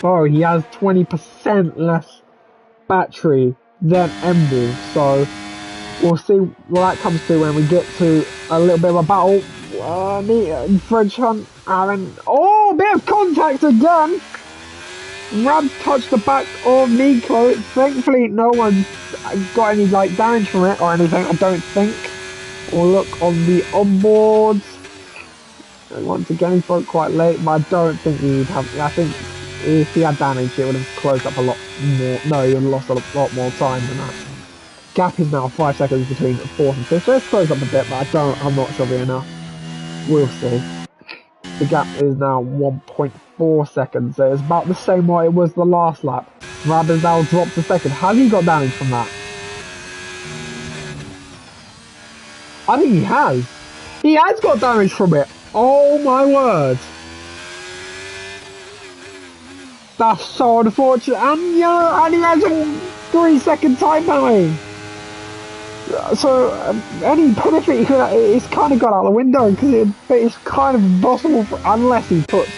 Oh, he has 20% less battery than Embu, so we'll see what that comes to when we get to a little bit of a battle. French Hunt, Aaron. Oh, bit of contact again! Rab touched the back of Nico. Thankfully, no one got any like damage from it or anything. I don't think. We'll look on the onboards. And once again, he broke quite late, but I don't think he'd have. I think if he had damage, it would have closed up a lot more. No, he would have lost a lot more time than that. Gap is now 5 seconds between fourth and fifth, so it's closed up a bit, but I'm not sure it'll be enough. We'll see. The gap is now 1.4 seconds, so it's about the same what it was the last lap. Rab has now dropped a second. Has he got damage from that? I think he has. He has got damage from it. Oh my word. That's so unfortunate. And yeah, and he has a 3-second time penalty. So any benefit it's kind of gone out the window because it's kind of impossible unless he puts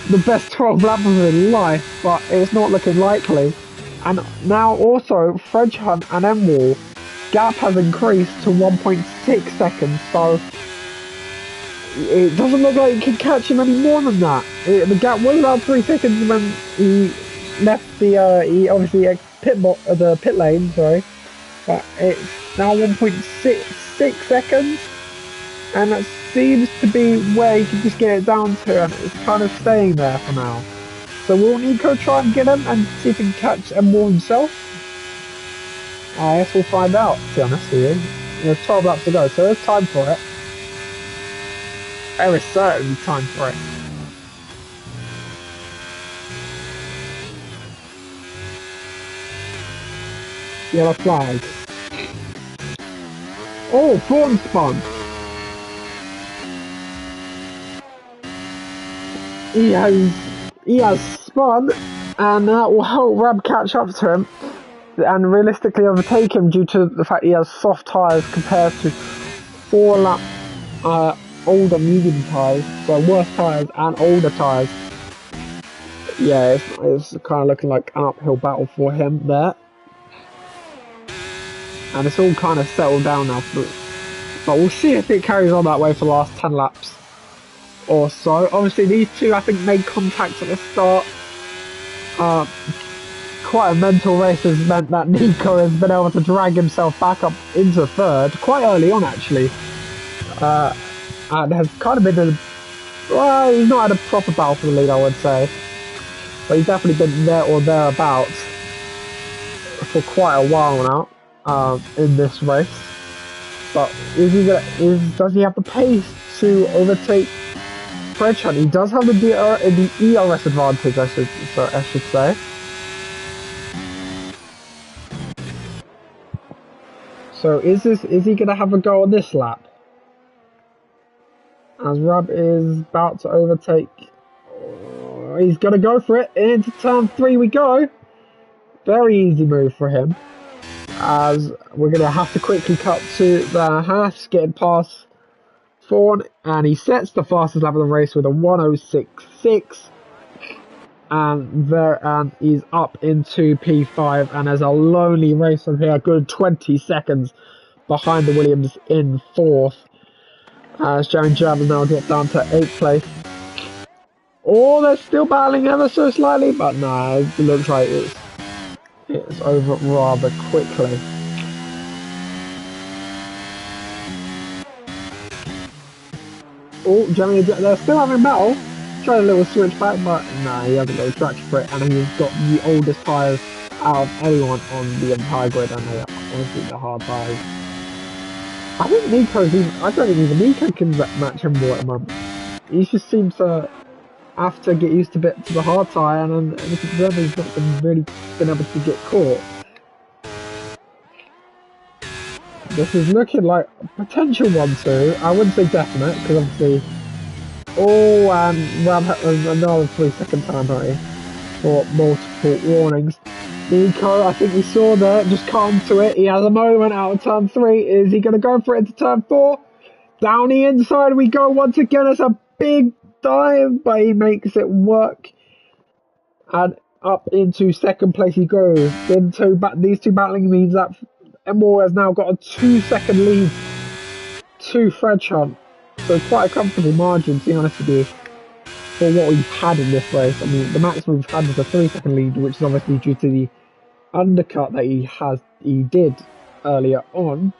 the best 12 laps of his life, but it's not looking likely. And now also French Hunt and Emwall gap has increased to 1.6 seconds, so it doesn't look like you can catch him any more than that. The gap was about 3 seconds when he left the he obviously the pit lane, sorry, but it's now 1.66 seconds, and that seems to be where he can just get it down to, and it's kind of staying there for now. So will Nico try and get him and see if he can catch Emwall himself? I guess we'll find out, to be honest with you. There's 12 laps to go, so there's time for it. There is certainly time for it. Yellow flag. Oh, Thorn spun. He has spun, and that will help Rab catch up to him and realistically overtake him due to the fact he has soft tyres compared to 4 lap older medium tyres, so worse tyres and older tyres. Yeah, it's kind of looking like an uphill battle for him there. And it's all kind of settled down now, but we'll see if it carries on that way for the last 10 laps or so. Obviously these two I think made contact at the start. Quite a mental race has meant that Nico has been able to drag himself back up into third quite early on actually. And has kind of been well, he's not had a proper battle for the lead, I would say, but he's definitely been there or thereabouts for quite a while now in this race. But does he have the pace to overtake French Hunt? He does have the ERS advantage, I should say. So is he gonna have a go on this lap? As Rab is about to overtake, he's going to go for it. Into turn 3 we go. Very easy move for him. As we're going to have to quickly cut to the Haas, getting past Thorn, and he sets the fastest lap of the race with a 1:06.6. And he's up into P5, and there's a lonely race from here, a good 20 seconds behind the Williams in 4th. As Joe and Jab has now dropped down to 8th place. Oh, they're still battling ever so slightly, but no, it looks like it's over rather quickly. Oh, Jeremy, they're still having a battle. Tried a little switch back, but no, he hasn't got a traction for it, and he's got the oldest tyres out of anyone on the entire grid, and they are honestly the hard tyres. I think I don't think even Nico can match him more at the moment. He just seems to have to get used to the hard tyre, and then he's not really been able to get caught. This is looking like a potential 1-2. I wouldn't say definite, because obviously... Oh, and Rab has another 3-second time penalty for multiple warnings. Nico, I think we saw there, just come to it. He has a moment out of turn 3. Is he going to go for it into turn 4? Down the inside we go once again. It's a big dive, but he makes it work. And up into 2nd place he goes. These two battling means that Emwall has now got a 2-second lead to French Hunt. So quite a comfortable margin, to be honest with you. for what we've had in this race. I mean, the maximum we've had is a 3-second lead, which is obviously due to the undercut that he did earlier on.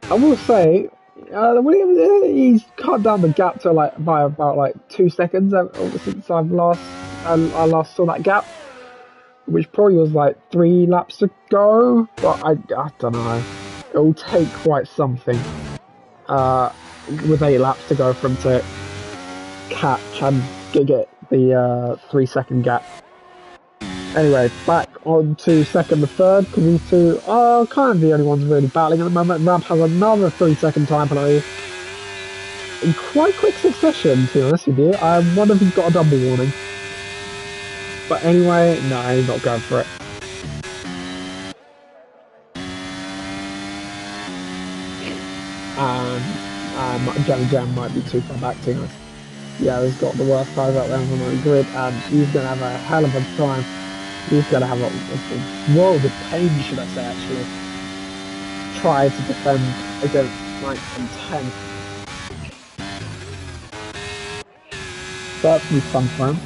I will say, Williams, he's cut down the gap to by about 2 seconds since I last saw that gap, which probably was 3 laps to go. But I don't know. It'll take quite something with 8 laps to go for him to catch and get the 3-second gap. Anyway, back on to second and third, because these two are kind of the only ones really battling at the moment. Rab has another 3-second time penalty in quite quick succession, to be honest with you. I wonder if he's got a double warning. But anyway, no, he's not going for it. Jammy Jam might be too far back to us. Yeah, he's got the worst tyres out there on the grid, and he's going to have a hell of a time. He's going to have a world of pain, should I say, actually. Try to defend against 9th and 10th. So that's going to be fun for him.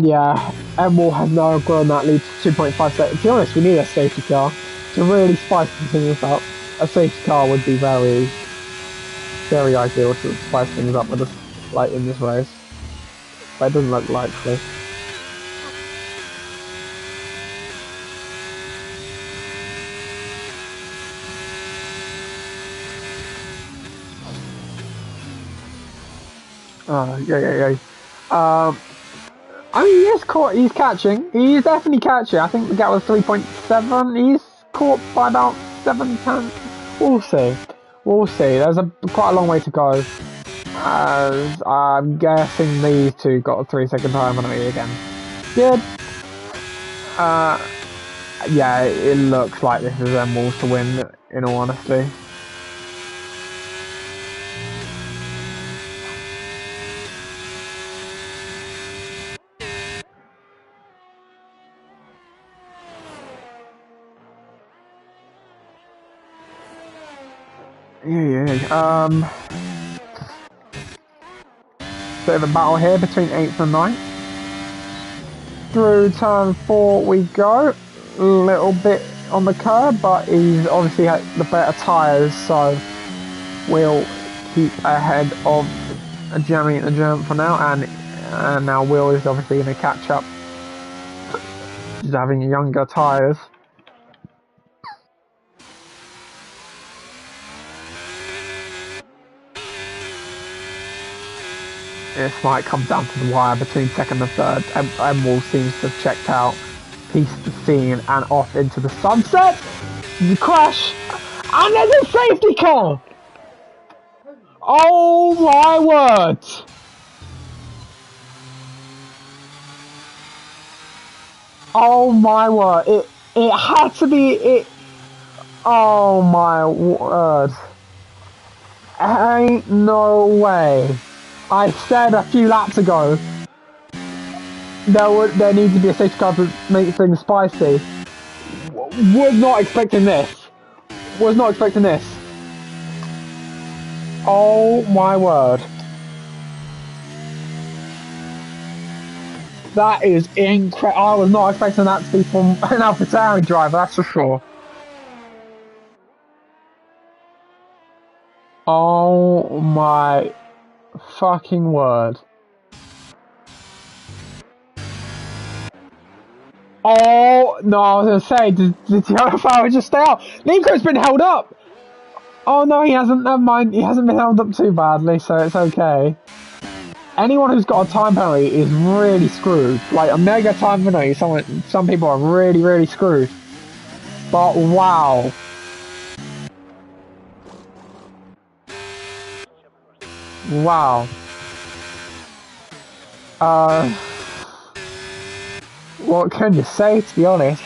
Yeah, Emil has now grown that lead to 2.5 seconds. To be honest, we need a safety car to really spice things up. A safety car would be very, very ideal to spice things up with us, in this race. But it doesn't look likely. Yeah. I mean, he's catching. He's definitely catching. I think the gap was 3.7. He's caught by about 7 tenths. We'll see. There's quite a long way to go. As I'm guessing these two got a 3-second time penalty again. Good. Yeah, it looks like this is Emil's to win, in all honesty. Yeah. Bit of a battle here between 8th and 9th. Through turn 4 we go. A little bit on the curb, but he's obviously had the better tyres, so we'll keep ahead of Jamie and the German for now, and now Will is obviously going to catch up. He's having younger tyres. This might come down to the wire between second and third. Emil seems to have checked out, pieced the scene, and off into the sunset. The crash, and there's a safety car. Oh my word! Oh my word! It had to be it. Oh my word! Ain't no way. I said a few laps ago there needs to be a safety car to make things spicy. Was not expecting this. Oh my word. That is incredible. I was not expecting that to be from an AlphaTauri driver, that's for sure. Oh my fucking word. Oh no, I was gonna say, did the AlphaTauri just stay out? Nico's been held up! Oh no, he hasn't, never mind, he hasn't been held up too badly, so it's okay. Anyone who's got a time penalty is really screwed. Like a mega time penalty, some people are really, really screwed. But wow. Wow. What can you say, to be honest?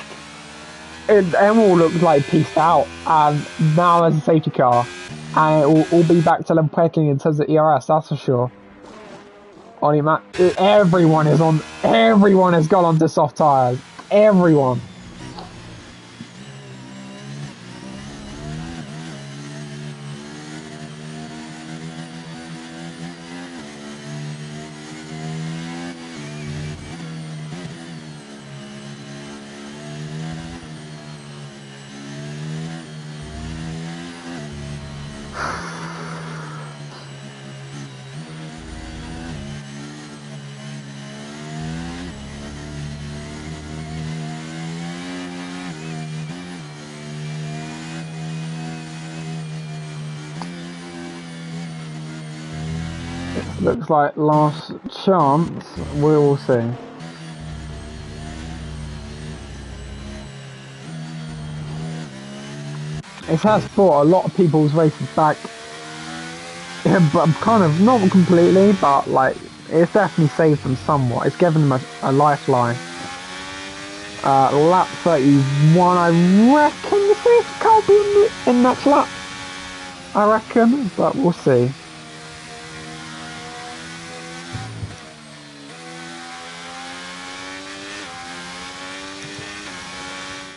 Emil looks like peaced out, and now there's a safety car, and it will all be back to level pecking in terms of ERS, that's for sure. Everyone has gone onto soft tyres. Everyone. Looks like last chance. We will see. It has brought a lot of people's races back, but kind of not completely, but like it's definitely saved them somewhat. It's given them a lifeline. Lap 31, I reckon the safety car will be in next lap. I reckon, but we'll see.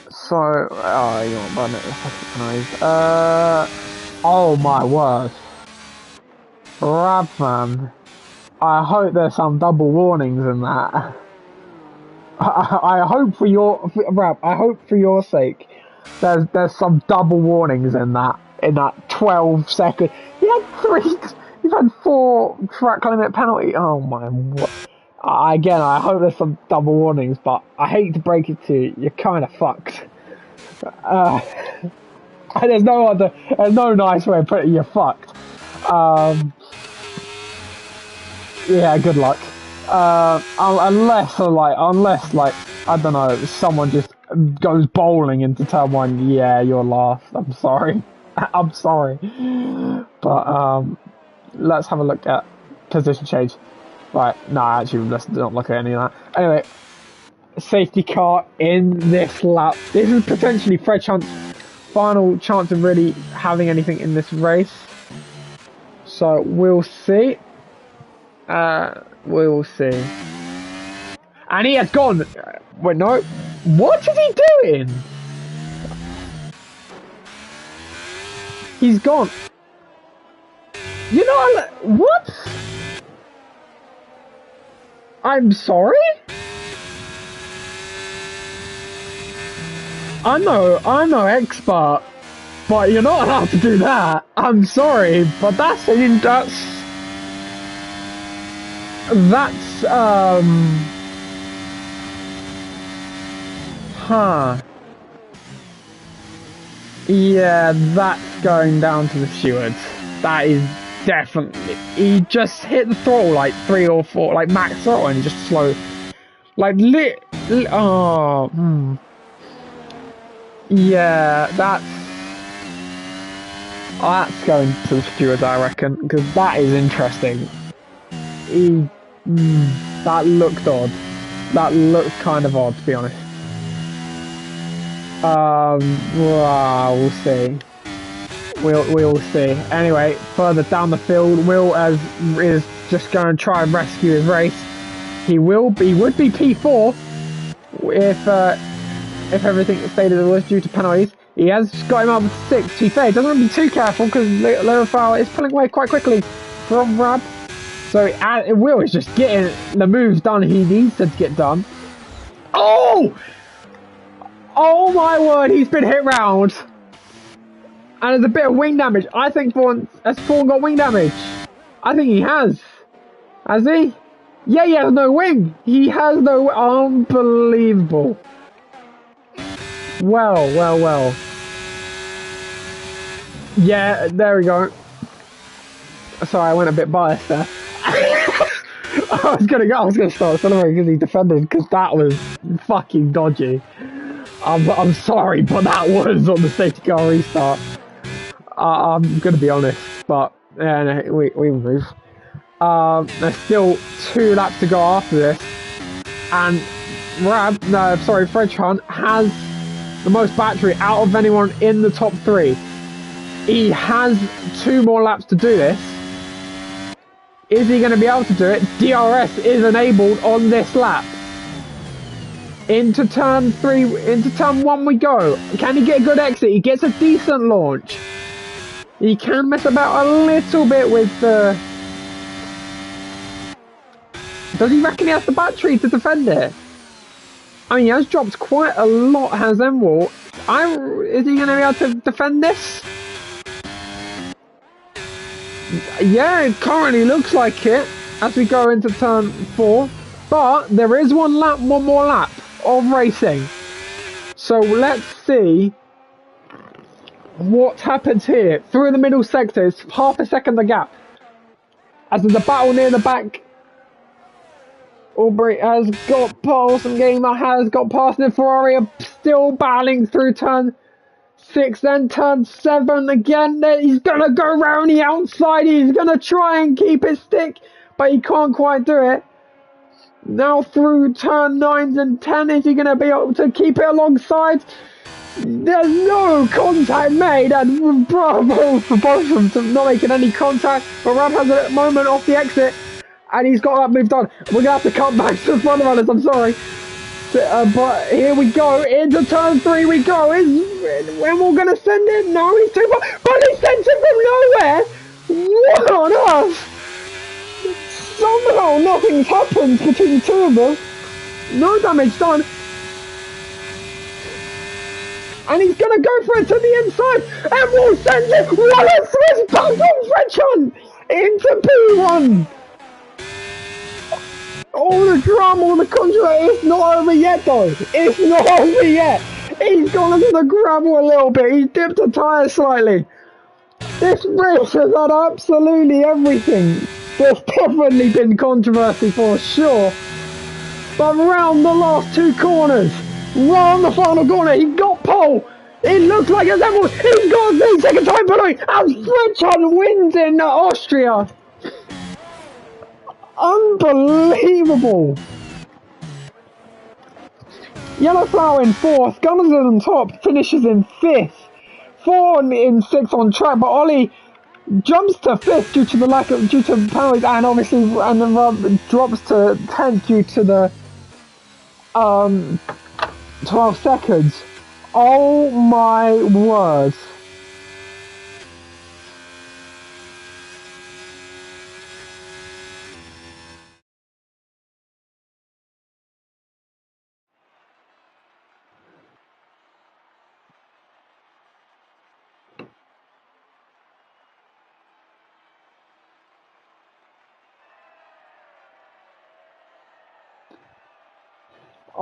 So, you want to run it? Oh my word. Radman. I hope there's some double warnings in that. I hope for your Rab. I hope for your sake, there's some double warnings in that 12 second. You've had 4 track limit penalty. Oh my! Again, I hope there's some double warnings, but I hate to break it to you, you're kind of fucked. There's no nice way of putting it, you're fucked. Yeah, good luck. Unless I don't know, someone just goes bowling into turn 1. Yeah, you're last. I'm sorry. I'm sorry. But let's have a look at position change. Right, no, actually, let's not look at any of that. Anyway, safety car in this lap. This is potentially Fred Hunt's final chance of really having anything in this race. So we'll see. We'll see. And he has gone. Wait, no. What is he doing? He's gone. You know what? I'm sorry? I'm no expert, but you're not allowed to do that. I'm sorry, but that's yeah, that's going down to the stewards. That is definitely, he just hit the throttle like 3 or 4, like max throttle, and he just slowed, like yeah, that's going to the stewards, I reckon, because that is interesting. That looked odd. That looked kind of odd, to be honest. We'll see. We'll see. Anyway, further down the field, Will is just going to try and rescue his race. He would be P4 if everything stayed as it was due to penalties. He has got him up to 6. To be fair, he doesn't want to be too careful because Lorifal is pulling away quite quickly from Rab. So Will is just getting the moves done he needs to get done. Oh! Oh my word, he's been hit round. And there's a bit of wing damage. I think has Fawn got wing damage? I think he has. Has he? Yeah, he has no wing. He has no... Unbelievable. Well. Yeah, there we go. Sorry, I went a bit biased there. I was gonna start celebrating because he defended, because that was fucking dodgy. I'm sorry, but that was on the safety car restart. I'm gonna be honest, but yeah, no, we move. There's still 2 laps to go after this, and Fred Hunt has the most battery out of anyone in the top 3. He has 2 more laps to do this. Is he going to be able to do it? DRS is enabled on this lap. Into turn 1 we go. Can he get a good exit? He gets a decent launch. He can mess about a little bit with the... Does he reckon he has the battery to defend it? I mean, he has dropped quite a lot, has Emerald. Is he going to be able to defend this? Yeah, it currently looks like it as we go into turn 4. But there is one more lap of racing. So let's see what happens here. Through the middle sector, it's half a second the gap. As there's a battle near the back. Aubrey has got past, and Gamer has got past, and Ferrari are still battling through turn 6, then turn 7 again. Then he's gonna go round the outside. He's gonna try and keep it stick, but he can't quite do it. Now through turn 9 and 10, is he gonna be able to keep it alongside? There's no contact made, and bravo for both of them not making any contact. But Rab has a moment off the exit, and he's got that moved on. We're gonna have to cut back to the front runners. I'm sorry, but here we go into turn 3. We go. When we're gonna send it? No, he's too far. But he sends it from nowhere. What on earth? Somehow nothing's happened between the two of them. No damage done. And he's going to go for it to the inside. And will send it. What a switch back from Fredchon into P1. All the drama, all the controversy. It's not over yet, though. It's not over yet. He's gone into the gravel a little bit. He's dipped the tyre slightly. This race has had absolutely everything. There's definitely been controversy for sure. But round the last 2 corners, round the final corner, he got pole. It looks like a level. He's got the second time penalty. And Fredchon wins in Austria. Unbelievable. Yellow Flower in 4th. Gunners on top. Finishes in 5th. 4 in 6 on track. But Ollie jumps to 5th due to penalties, and obviously, and then drops to 10th due to the 12 seconds. Oh my word.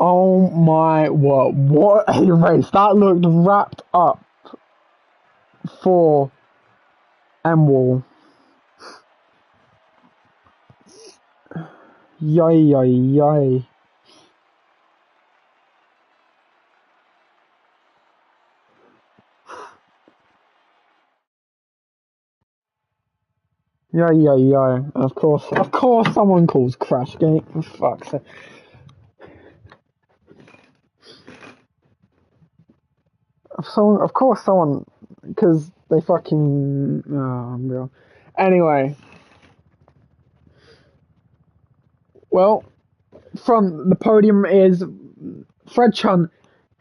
Oh my word, what a race. That looked wrapped up for Emwall. Yay, yay, yay. Yay, yay, yay. Of course someone calls Crash Gate, for fuck's sake. Of course someone, because they fucking, unreal. Anyway. Well, from the podium is Fredchon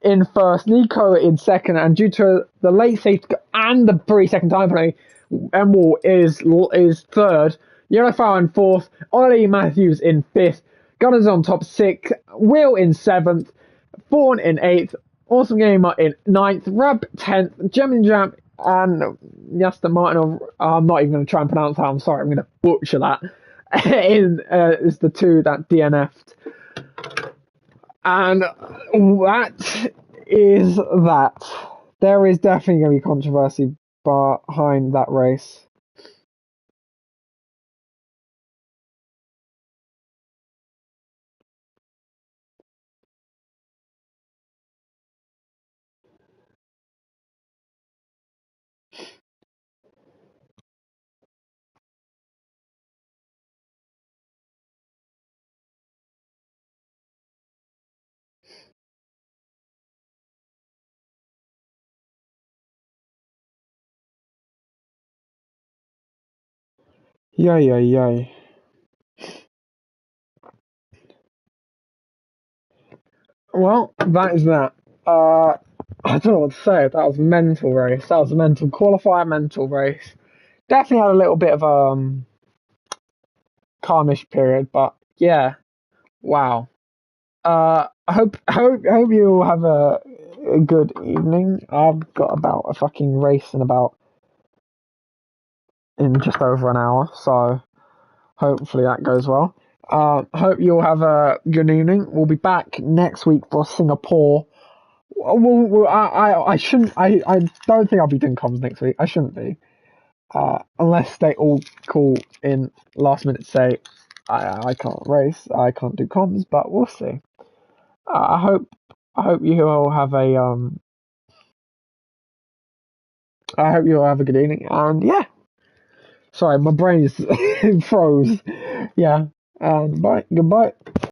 in 1st, Nico in 2nd, and due to the late safety and the 3-second time penalty, Emwall is 3rd, Yellow Flower in 4th, Ollie Matthews in 5th, Gunners on top 6th, Will in 7th, Fawn in 8th, Awesome Gamer in 9th, Rab 10th, Gem Jam and Yasta Martin, I'm not even going to try and pronounce that, I'm sorry, I'm going to butcher that, is the 2 that DNF'd. And that is that. There is definitely going to be controversy behind that race. Yay, yay, yay. Well, that is that. I don't know what to say. That was a mental race. That was a mental qualifier, mental race. Definitely had a little bit of calmish period, but yeah, wow. I hope you all have a good evening. I've got about a fucking race in just over an hour, so hopefully that goes well. Hope you'll have a good evening. We'll be back next week for Singapore. I shouldn't. I don't think I'll be doing comms next week. I shouldn't be. unless they all call in last minute to say, I can't race, I can't do comms, but we'll see. I hope you all have a I hope you all have a good evening, and yeah. Sorry, my brain is froze. Yeah, and bye, goodbye.